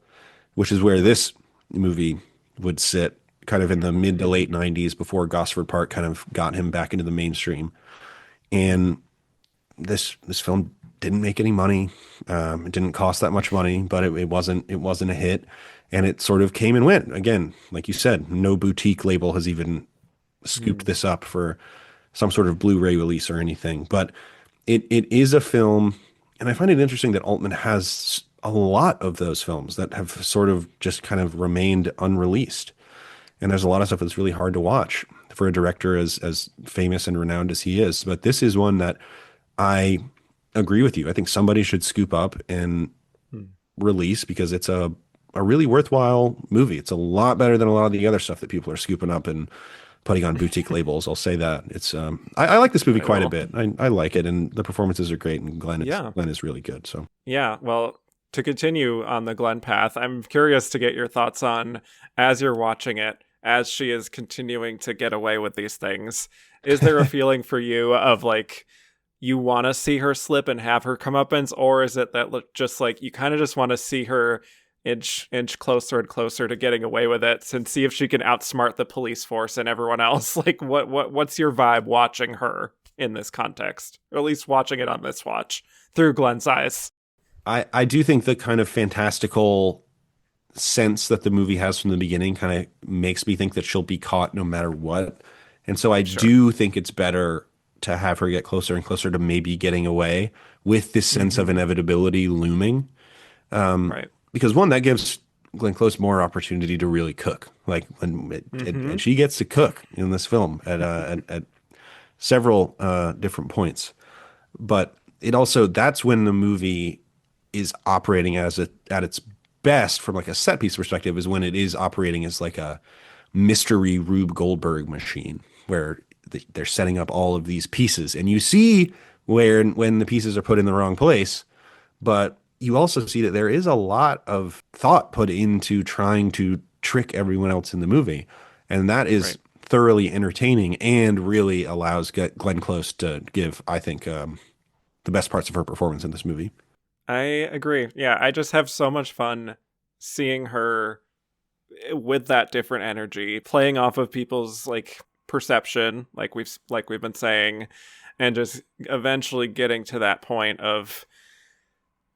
which is where this movie would sit, kind of in the mid to late 90s before Gosford Park kind of got him back into the mainstream. And this film didn't make any money. It didn't cost that much money, but it wasn't a hit, and it sort of came and went. Again, like you said, no boutique label has even scooped this up for some sort of Blu-ray release or anything. But it is a film, and I find it interesting that Altman has a lot of those films that have sort of just kind of remained unreleased. And there's a lot of stuff that's really hard to watch for a director as famous and renowned as he is. But this is one that I agree with you. I think somebody should scoop up and release because it's a really worthwhile movie. It's a lot better than a lot of the other stuff that people are scooping up and putting on boutique labels. I'll say that. It's I like this movie I quite a will. bit. I like it, and the performances are great, and Yeah. Glenn is really good. So Yeah. Well, to continue on the Glenn path, I'm curious to get your thoughts on, as you're watching it, as she is continuing to get away with these things. Is there a feeling for you of like, you want to see her slip and have her comeuppance, or is it that just like you kind of just want to see her inch closer and closer to getting away with it and see if she can outsmart the police force and everyone else? Like what's your vibe watching her in this context, or at least watching it on this watch through Glenn's eyes? I do think the kind of fantastical sense that the movie has from the beginning kind of makes me think that she'll be caught no matter what. And so I Sure. do think it's better to have her get closer and closer to maybe getting away with this sense of Hmm. inevitability looming. Right. Because one, that gives Glenn Close more opportunity to really cook. Like Hmm. and she gets to cook in this film at several different points. But it also, that's when the movie is operating at its best from like a set piece perspective, is when it is operating as like a mystery Rube Goldberg machine where they're setting up all of these pieces, and you see where when the pieces are put in the wrong place, but you also see that there is a lot of thought put into trying to trick everyone else in the movie, and that is Right. thoroughly entertaining and really allows Glenn Close to give, I think, the best parts of her performance in this movie. I agree. Yeah, I just have so much fun seeing her with that different energy, playing off of people's like perception, like we've been saying, and just eventually getting to that point of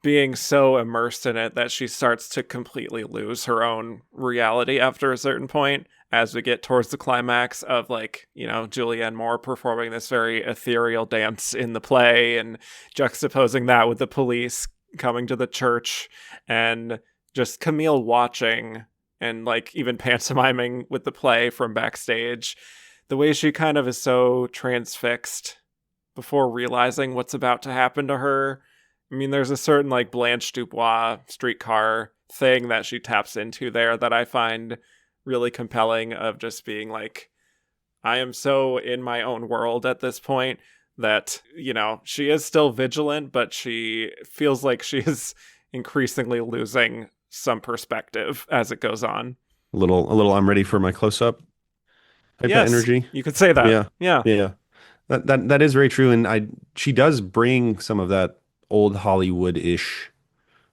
being so immersed in it that she starts to completely lose her own reality after a certain point, as we get towards the climax of, like, you know, Julianne Moore performing this very ethereal dance in the play and juxtaposing that with the police coming to the church, and just Camille watching and like even pantomiming with the play from backstage. The way she kind of is so transfixed before realizing what's about to happen to her. I mean, there's a certain like Blanche Dubois streetcar thing that she taps into there that I find really compelling, of just being like, I am so in my own world at this point that, you know, she is still vigilant, but she feels like she is increasingly losing some perspective as it goes on. A little I'm ready for my close up type of Yes, energy. you could say that. Yeah. Yeah. Yeah. That is very true. And she does bring some of that old Hollywood-ish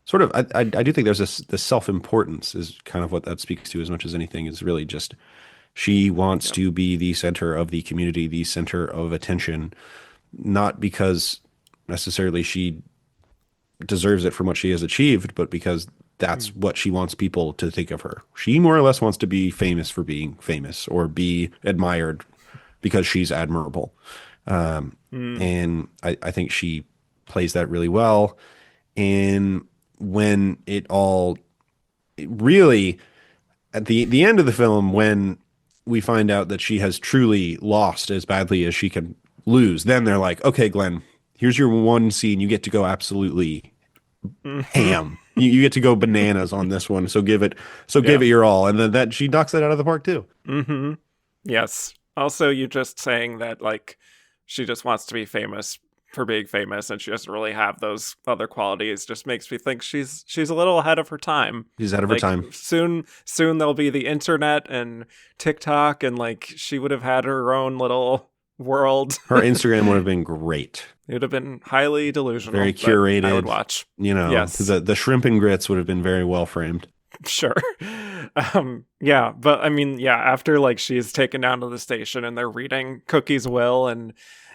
sort of, I do think there's this self-importance is kind of what that speaks to as much as anything, is really just she wants to be the center of the community, the center of attention, not because necessarily she deserves it from what she has achieved, but because that's what she wants people to think of her. She more or less wants to be famous for being famous, or be admired because she's admirable. And I think she plays that really well. And when really at the end of the film, when we find out that she has truly lost as badly as she can lose, then they're like, okay, Glenn, here's your one scene. You get to go absolutely ham. You get to go bananas on this one. So give it your all. And then that she knocks that out of the park too. Mm-hmm. Yes. Also, you just saying that, like, she just wants to be famous for being famous, and she doesn't really have those other qualities, just makes me think she's a little ahead of her time. She's ahead of her Like, time. Soon there'll be the internet and TikTok, and like she would have had her own little world. Her Instagram would have been great. It would have been highly delusional. Very curated. I would watch. You know, Yes. the shrimp and grits would have been very well framed. Sure. Yeah, but I mean, yeah, after like she's taken down to the station and they're reading Cookie's will, and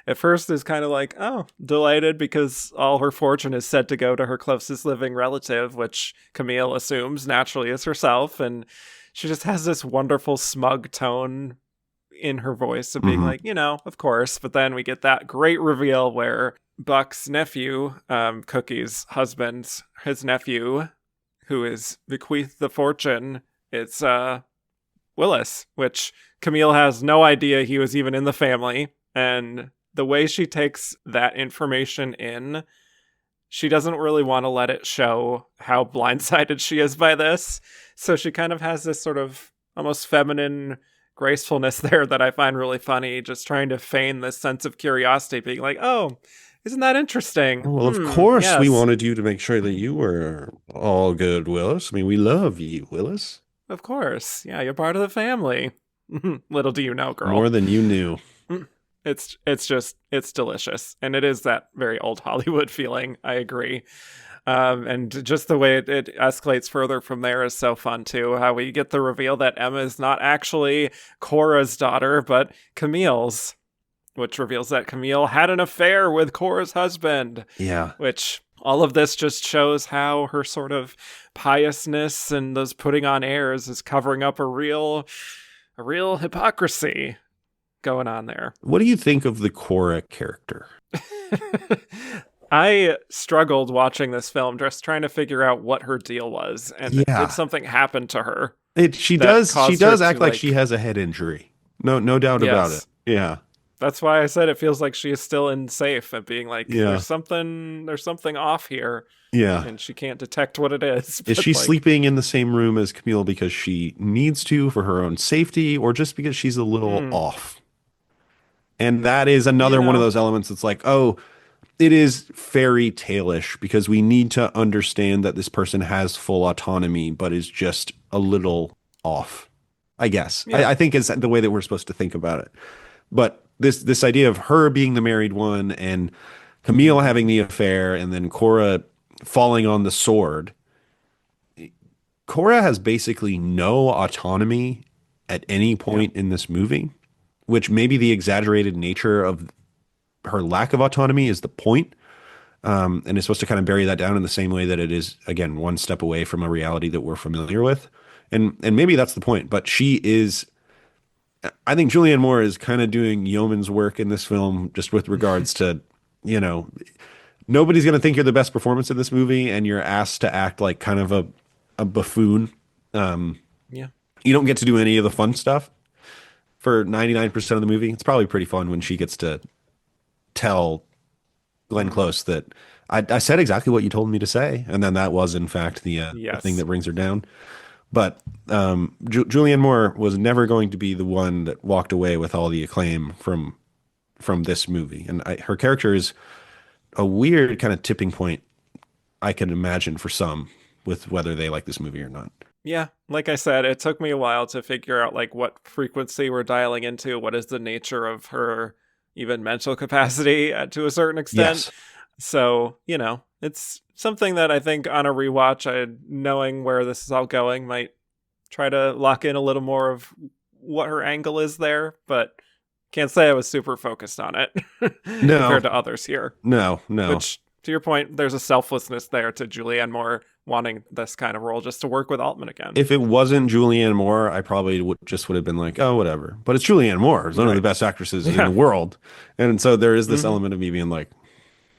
at first is kind of like, oh, delighted because all her fortune is said to go to her closest living relative, which Camille assumes naturally is herself, and she just has this wonderful smug tone in her voice of being like, you know, of course. But then we get that great reveal where Buck's nephew, Cookie's husband, his nephew, who is bequeathed the fortune, it's Willis, which Camille has no idea he was even in the family. And the way she takes that information in, she doesn't really want to let it show how blindsided she is by this. So she kind of has this sort of almost feminine gracefulness there that I find really funny, just trying to feign this sense of curiosity, being like, oh, isn't that interesting? Well, of course, yes. we wanted you to make sure that you were all good, Willis. I mean, we love you, Willis. Of course. Yeah, you're part of the family. Little do you know, girl. More than you knew. It's delicious. And it is that very old Hollywood feeling. I agree. And just the way it escalates further from there is so fun too. How we get the reveal that Emma is not actually Cora's daughter, but Camille's, which reveals that Camille had an affair with Cora's husband. Yeah. Which all of this just shows how her sort of piousness and those putting on airs is covering up a real hypocrisy going on there. What do you think of the Cora character? I struggled watching this film, just trying to figure out what her deal was, and did something happen to her? She does act like she has a head injury. No doubt about it. Yeah. That's why I said it feels like she is still in safe at being like, Yeah. there's something off here. Yeah. And she can't detect what it is. Is she sleeping in the same room as Camille because she needs to for her own safety, or just because she's a little off? And that is another one of those elements that's like, oh, it is fairy tale-ish because we need to understand that this person has full autonomy, but is just a little off, I guess. Yeah. I think it's the way that we're supposed to think about it. But this idea of her being the married one and Camille having the affair, and then Cora falling on the sword, Cora has basically no autonomy at any point in this movie, which maybe the exaggerated nature of her lack of autonomy is the point. And it's supposed to kind of bury that down in the same way that it is, again, one step away from a reality that we're familiar with. And maybe that's the point, but she is, I think Julianne Moore is kind of doing yeoman's work in this film, just with regards to, you know, nobody's going to think you're the best performance in this movie, and you're asked to act like kind of a buffoon. Yeah. You don't get to do any of the fun stuff for 99% of the movie. It's probably pretty fun when she gets to tell Glenn Close that I said exactly what you told me to say, and then that was in fact the thing that brings her down. But Julianne Moore was never going to be the one that walked away with all the acclaim from this movie, and her character is a weird kind of tipping point I can imagine for some with whether they like this movie or not. Yeah, like I said, it took me a while to figure out like what frequency we're dialing into, what is the nature of her even mental capacity to a certain extent. Yes. So, you know, it's something that I think on a rewatch, knowing where this is all going, might try to lock in a little more of what her angle is there, but can't say I was super focused on it compared to others here. No. Which, to your point, there's a selflessness there to Julianne Moore wanting this kind of role just to work with Altman again. If it wasn't Julianne Moore, I probably would have been like, oh, whatever. But it's Julianne Moore. It's one of the best actresses in the world. And so there is this element of me being like,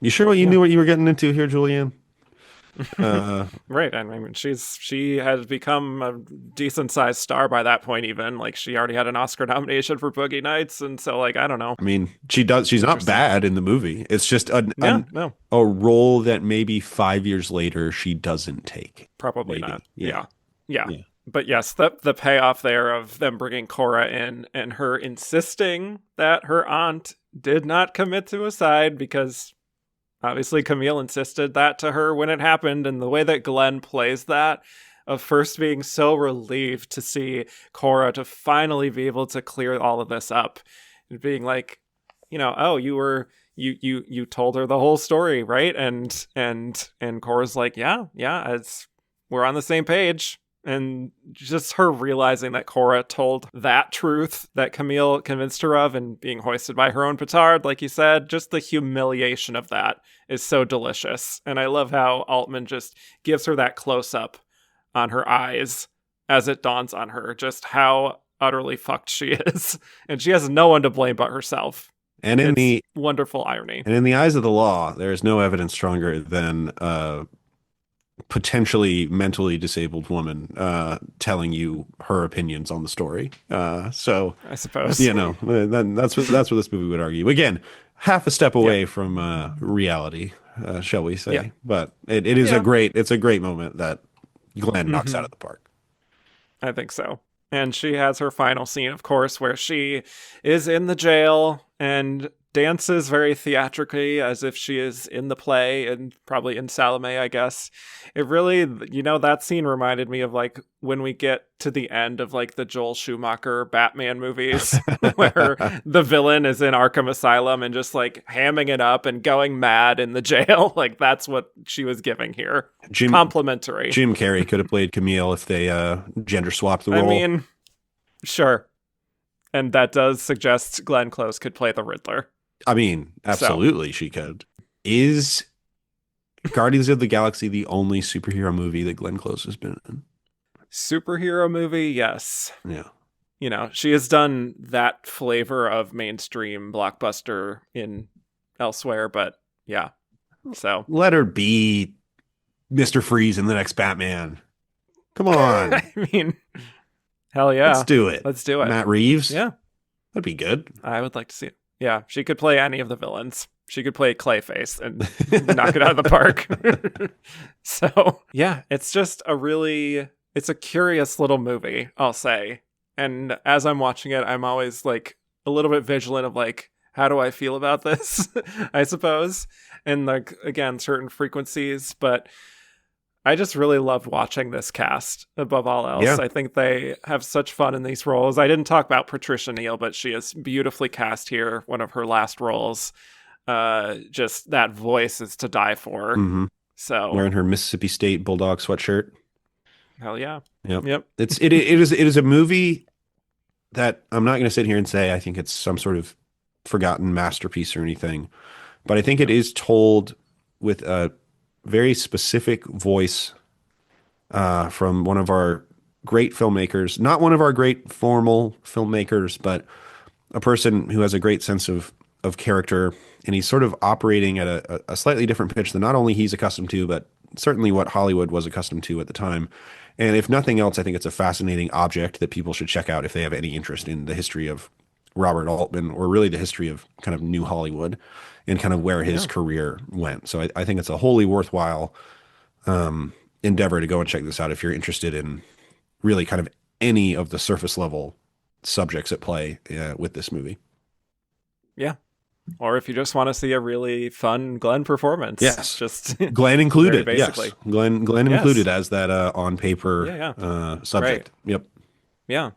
you sure you knew what you were getting into here, Julianne? Right. I mean, she has become a decent sized star by that point, even. Like, she already had an Oscar nomination for Boogie Nights. And so, like, I don't know. I mean, she's not bad in the movie. It's just a role that maybe 5 years later she doesn't take. Probably not. Yeah. But yes, the payoff there of them bringing Cora in and her insisting that her aunt did not commit suicide, because obviously Camille insisted that to her when it happened, and the way that Glenn plays that, of first being so relieved to see Cora to finally be able to clear all of this up, and being like, you know, oh, you told her the whole story, right? And Cora's like, yeah, we're on the same page. And just her realizing that Cora told that truth that Camille convinced her of, and being hoisted by her own petard, like you said, just the humiliation of that is so delicious. And I love how Altman just gives her that close-up on her eyes as it dawns on her just how utterly fucked she is. And she has no one to blame but herself. And in the wonderful irony. And in the eyes of the law, there is no evidence stronger than potentially mentally disabled woman telling you her opinions on the story. So I suppose, you know, that's what this movie would argue. Again, half a step away from reality, shall we say? Yeah. But it is a great moment that Glenn knocks out of the park. I think so. And she has her final scene, of course, where she is in the jail and dances very theatrically as if she is in the play, and probably in Salome, I guess. It really, you know, that scene reminded me of like when we get to the end of like the Joel Schumacher Batman movies where the villain is in Arkham Asylum and just like hamming it up and going mad in the jail. Like, that's what she was giving here. Complimentary. Jim Carrey could have played Camille if they gender swapped the role. I mean, sure. And that does suggest Glenn Close could play the Riddler. I mean, absolutely, she could. Is Guardians of the Galaxy the only superhero movie that Glenn Close has been in? Superhero movie, yes. Yeah. You know, she has done that flavor of mainstream blockbuster in elsewhere, but yeah. So let her be Mr. Freeze in the next Batman. Come on. I mean, hell yeah. Let's do it. Matt Reeves? Yeah. That'd be good. I would like to see it. Yeah, she could play any of the villains. She could play Clayface and knock it out of the park. So, yeah, it's just it's a curious little movie, I'll say. And as I'm watching it, I'm always like a little bit vigilant of like, how do I feel about this? I suppose. And like, again, certain frequencies, but I just really loved watching this cast above all else. Yeah. I think they have such fun in these roles. I didn't talk about Patricia Neal, but she is beautifully cast here. One of her last roles. Just that voice is to die for. Mm-hmm. So, Wearing her Mississippi State Bulldog sweatshirt. hell yeah. Yep. Yep. It is a movie that I'm not going to sit here and say I think it's some sort of forgotten masterpiece or anything, but I think it is told with a very specific voice from one of our great filmmakers, not one of our great formal filmmakers, but a person who has a great sense of character, and he's sort of operating at a slightly different pitch than not only he's accustomed to, but certainly what Hollywood was accustomed to at the time. And if nothing else, I think it's a fascinating object that people should check out if they have any interest in the history of Robert Altman, or really the history of kind of New Hollywood and kind of where his career went. So I think it's a wholly worthwhile endeavor to go and check this out if you're interested in really kind of any of the surface level subjects at play with this movie. Yeah. Or if you just want to see a really fun Glenn performance. Yes. Just Glenn included. very basically. Yes. Glenn included as that on paper subject. Right. Yep. Yeah.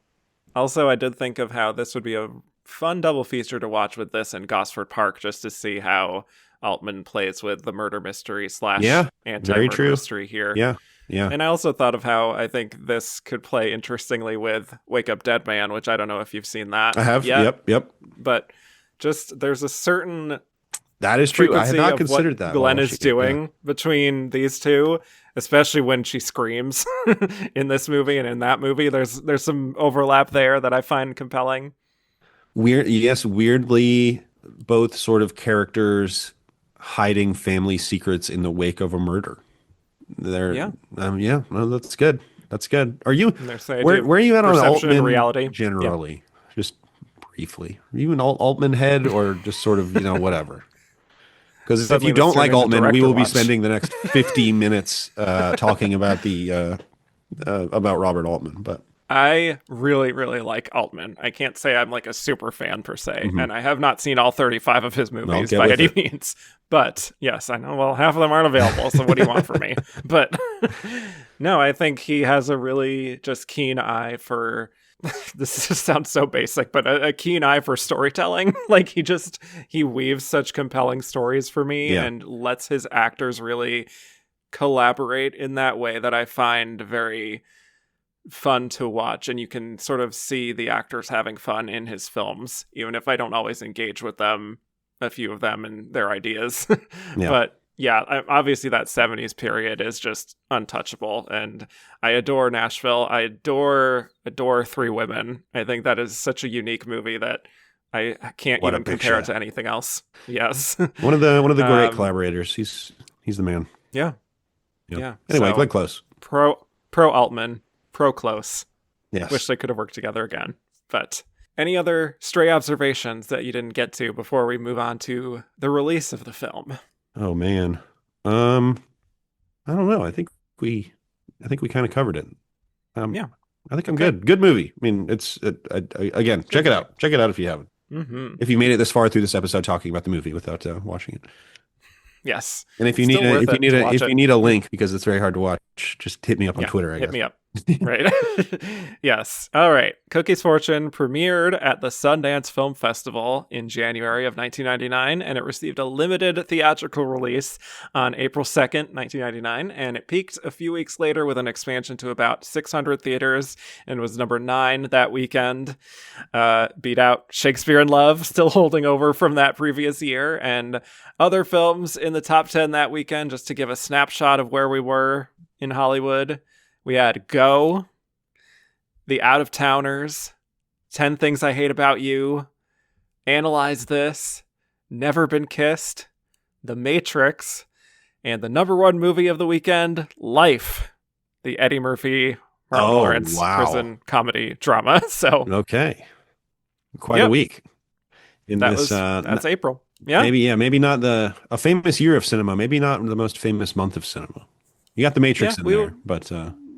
Also, I did think of how this would be a fun double feature to watch with this and Gosford Park, just to see how Altman plays with the murder mystery / anti-murder mystery here. Yeah. Yeah. And I also thought of how I think this could play interestingly with Wake Up Dead Man, which I don't know if you've seen that. I have. Yet, Yep. But just there's a certain That is true. I had not considered that. Glenn is doing between these two, especially when she screams in this movie and in that movie. There's some overlap there that I find compelling. Weirdly, both sort of characters hiding family secrets in the wake of a murder. No, that's good. That's good. Are you where are you at on Altman reality generally? Just briefly. Are you an Altman head or just sort of, whatever? Because if you don't like Altman, we will be spending the next 50 minutes talking about about Robert Altman. But I really, really like Altman. I can't say I'm like a super fan per se, and I have not seen all 35 of his movies by any means. But yes, I know, well, half of them aren't available, so what do you want from me? But no, I think he has a really just keen eye for, this just sounds so basic, but a keen eye for storytelling. Like he weaves such compelling stories for me and lets his actors really collaborate in that way that I find very fun to watch, and you can sort of see the actors having fun in his films, even if I don't always engage with them, a few of them and their ideas. But yeah, obviously that 70s period is just untouchable, and I adore Nashville. I adore Three Women. I think that is such a unique movie that I can't even compare it to anything else. Yes. one of the great collaborators. He's the man. Yeah. Anyway, so, Glenn Close. Pro Altman. Pro Close. Yes. Wish they could have worked together again. But any other stray observations that you didn't get to before we move on to the release of the film? Oh man. I don't know. I think we kind of covered it. I think I'm good. Good movie. I mean, again, check it out. Check it out if you haven't. Mm-hmm. If you made it this far through this episode talking about the movie without watching it. Yes. And if you need a link because it's very hard to watch, just hit me up on Twitter. I guess. Hit me up. Right. Yes. All right. Cookie's Fortune premiered at the Sundance Film Festival in January of 1999, and it received a limited theatrical release on April 2nd, 1999, and it peaked a few weeks later with an expansion to about 600 theaters and was number 9 that weekend. Beat out Shakespeare in Love, still holding over from that previous year, and other films in the top 10 that weekend. Just to give a snapshot of where we were in Hollywood, we had Go, The Out of Towners, 10 Things I Hate About You, Analyze This, Never Been Kissed, The Matrix, and the number 1 movie of the weekend, Life, the Eddie Murphy Martin Lawrence prison comedy drama. So okay, quite a week. That's April. Yeah, maybe not a famous year of cinema. Maybe not the most famous month of cinema. You got The Matrix in there, but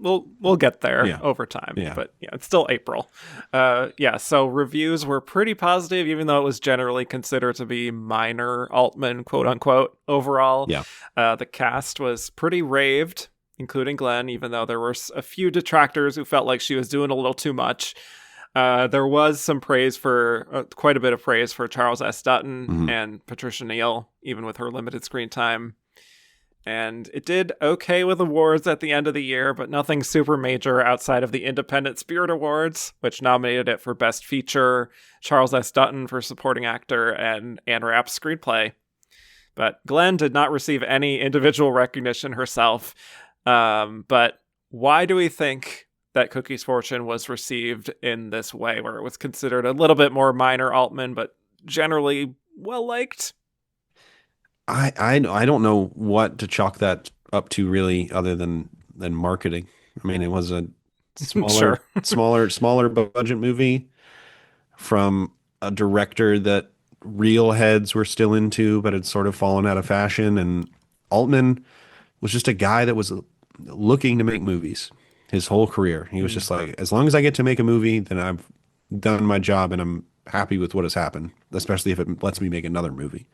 we'll get there over time. Yeah. But yeah, it's still April. So reviews were pretty positive, even though it was generally considered to be minor Altman, quote unquote, overall. Yeah. The cast was pretty raved, including Glenn, even though there were a few detractors who felt like she was doing a little too much. There was some praise for quite a bit of praise for Charles S. Dutton and Patricia Neal, even with her limited screen time. And it did okay with awards at the end of the year, but nothing super major outside of the Independent Spirit Awards, which nominated it for Best Feature, Charles S. Dutton for Supporting Actor, and Anne Rapp's Screenplay. But Glenn did not receive any individual recognition herself. But why do we think that Cookie's Fortune was received in this way, where it was considered a little bit more minor Altman, but generally well-liked? I don't know what to chalk that up to really, other than marketing. I mean, it was a smaller, Sure. smaller budget movie from a director that real heads were still into, but had sort of fallen out of fashion. And Altman was just a guy that was looking to make movies his whole career. He was just like, as long as I get to make a movie, then I've done my job and I'm happy with what has happened, especially if it lets me make another movie.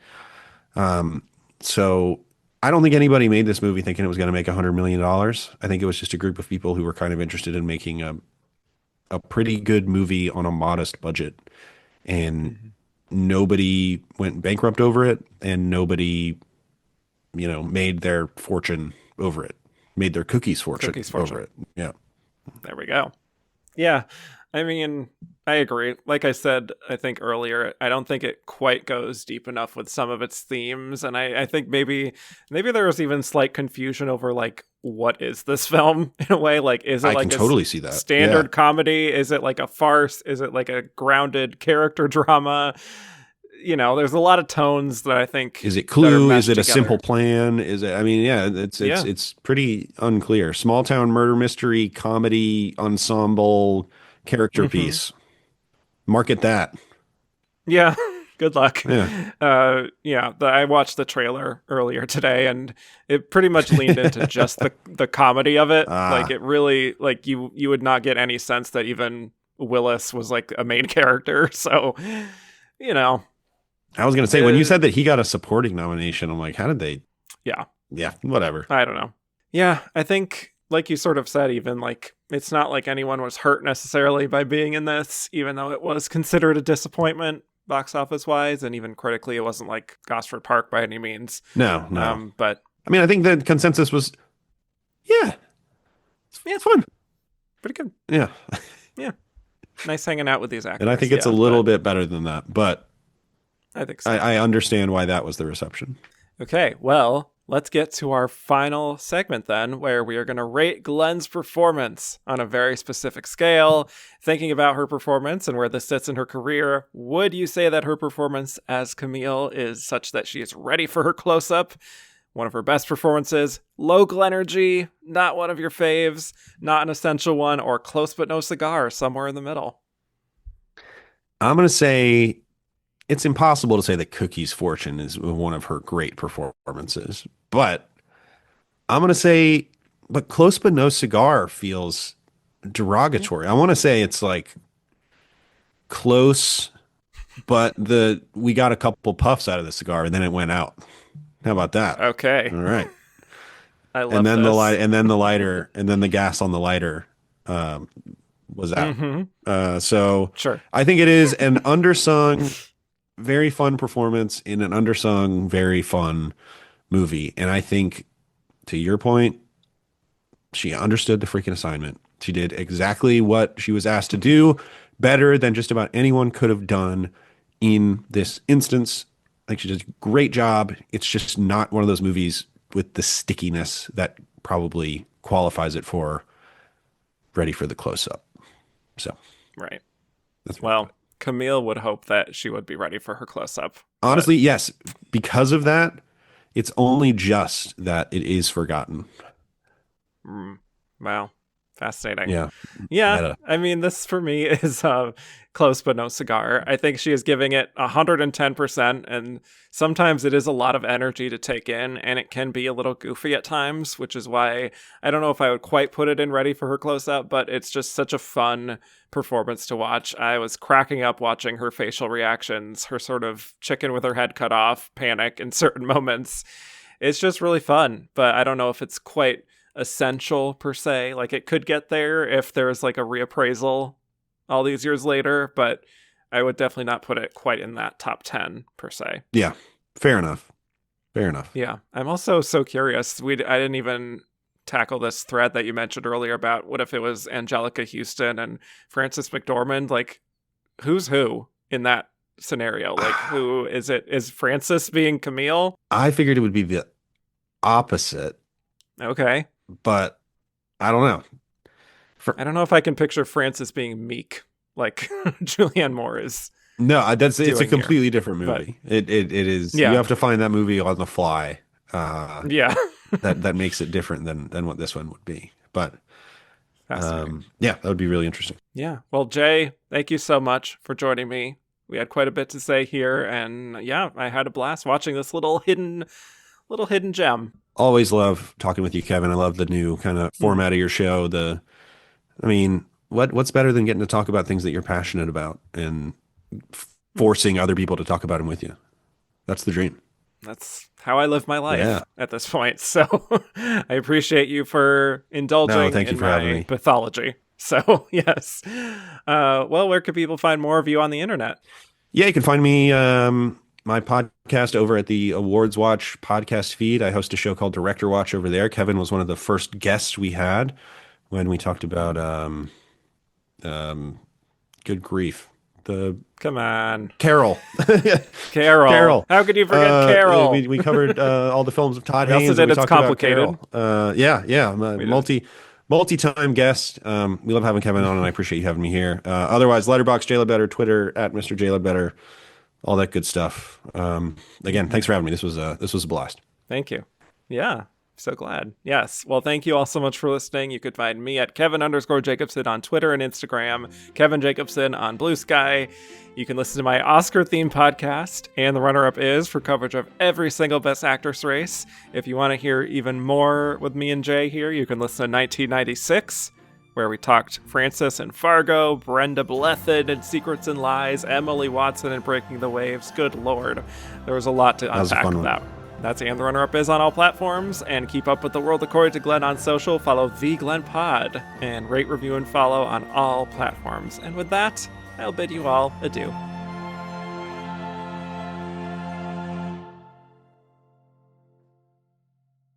So I don't think anybody made this movie thinking it was going to make $100 million. I think it was just a group of people who were kind of interested in making a pretty good movie on a modest budget. And nobody went bankrupt over it, and nobody, made their fortune over it, made their cookies fortune over it. Yeah. There we go. Yeah. I mean, I agree. Like I said, I think earlier, I don't think it quite goes deep enough with some of its themes. And I think maybe there was even slight confusion over, like, what is this film in a way? Like, is it like can totally see that. Standard comedy? Is it like a farce? Is it like a grounded character drama? There's a lot of tones that I think. Is it Clue? Is it a simple plan? Is it? I mean, yeah, it's pretty unclear. Small town murder mystery, comedy, ensemble, character piece. Market that. Yeah. Good luck. Yeah. I watched the trailer earlier today, and it pretty much leaned into just the comedy of it. Like, it really, like, you would not get any sense that even Willis was like a main character. So, I was going to say, when you said that he got a supporting nomination, I'm like, how did they? Yeah, whatever. I don't know. Yeah, I think, like you sort of said, even, like, it's not like anyone was hurt necessarily by being in this, even though it was considered a disappointment box office wise, and even critically, it wasn't like Gosford Park by any means. No. But I mean, I think the consensus was, it's fun. Pretty good. Yeah. Yeah. Nice hanging out with these actors. And I think it's a little bit better than that, but I think so. I understand why that was the reception. Okay, well, let's get to our final segment then, where we are going to rate Glenn's performance on a very specific scale. Thinking about her performance and where this sits in her career, would you say that her performance as Camille is such that she is ready for her close-up? One of her best performances, low Glenergy, not one of your faves, not an essential one, or close but no cigar, somewhere in the middle? I'm going to say it's impossible to say that Cookie's Fortune is one of her great performances, but I'm going to say, but close but no cigar feels derogatory. I want to say it's like close, but we got a couple puffs out of the cigar and then it went out. How about that? Okay. All right. I love and then this. the lighter, and then the gas on the lighter was out. So Sure. I think it is an undersung, very fun performance in an undersung, very fun movie. And I think, to your point, she understood the freaking assignment. She did exactly what she was asked to do, better than just about anyone could have done in this instance. I think she did a great job. It's just not one of those movies with the stickiness that probably qualifies it for ready for the close-up. So, right. That's well, Camille would hope that she would be ready for her close-up. Honestly, yes. Because of that, it's only just that it is forgotten. Wow. Fascinating. Yeah. Meta. I mean, this for me is close but no cigar. I think she is giving it 110%, and sometimes it is a lot of energy to take in, and it can be a little goofy at times, which is why I don't know if I would quite put it in ready for her close-up, but it's just such a fun performance to watch. I was cracking up watching her facial reactions, her sort of chicken with her head cut off panic in certain moments. It's just really fun, but I don't know if it's quite essential per se. Like, it could get there if there's like a reappraisal all these years later, but I would definitely not put it quite in that top 10 per se. Yeah, fair enough. Fair enough. Yeah. I'm also so curious. I didn't even tackle this thread that you mentioned earlier about what if it was Angelica Houston and Frances McDormand? Like, who's who in that scenario? Like, who is it? Is Frances being Camille? I figured it would be the opposite, Okay. but I don't know. I don't know if I can picture Frances being meek like Julianne Moore is. No, it's a doing completely here. different movie. It is. Yeah. You have to find that movie on the fly. Yeah. that makes it different than what this one would be. But Fascinating. yeah, that would be really interesting. Yeah. Well, Jay, thank you so much for joining me. We had quite a bit to say here, and yeah, I had a blast watching this little hidden gem. Always love talking with you, Kevin. I love the new kind of format of your show. What's better than getting to talk about things that you're passionate about and forcing other people to talk about them with you? That's the dream. That's how I live my life at this point. So I appreciate you for indulging in my pathology. So yes. Well, where can people find more of you on the internet? Yeah, you can find me my podcast over at the Awards Watch podcast feed. I host a show called Director Watch over there. Kevin was one of the first guests we had when we talked about good grief. Come on. Carol. Carol. How could you forget Carol? We covered all the films of Todd Haynes. Also did It's Complicated. Multi-time guest. We love having Kevin on, and I appreciate you having me here. Otherwise, Letterboxd, Jay Ledbetter, Twitter at Mr. Jay Ledbetter, all that good stuff. Again, thanks for having me. This was a blast. Thank you. Yeah. So glad. Yes. Well, thank you all so much for listening. You could find me at Kevin_Jacobsen on Twitter and Instagram, Kevin Jacobsen on Blue Sky. You can listen to my Oscar-themed podcast, and the runner-up is for coverage of every single Best Actress race. If you want to hear even more with me and Jay here, you can listen to 1996, where we talked Frances and Fargo, Brenda Blethyn and Secrets and Lies, Emily Watson and Breaking the Waves. Good Lord. There was a lot to unpack about. That's And the Runner-Up is on all platforms, and keep up with the world according to Glenn on social. Follow The Glenn Pod, and rate, review, and follow on all platforms. And with that, I'll bid you all adieu.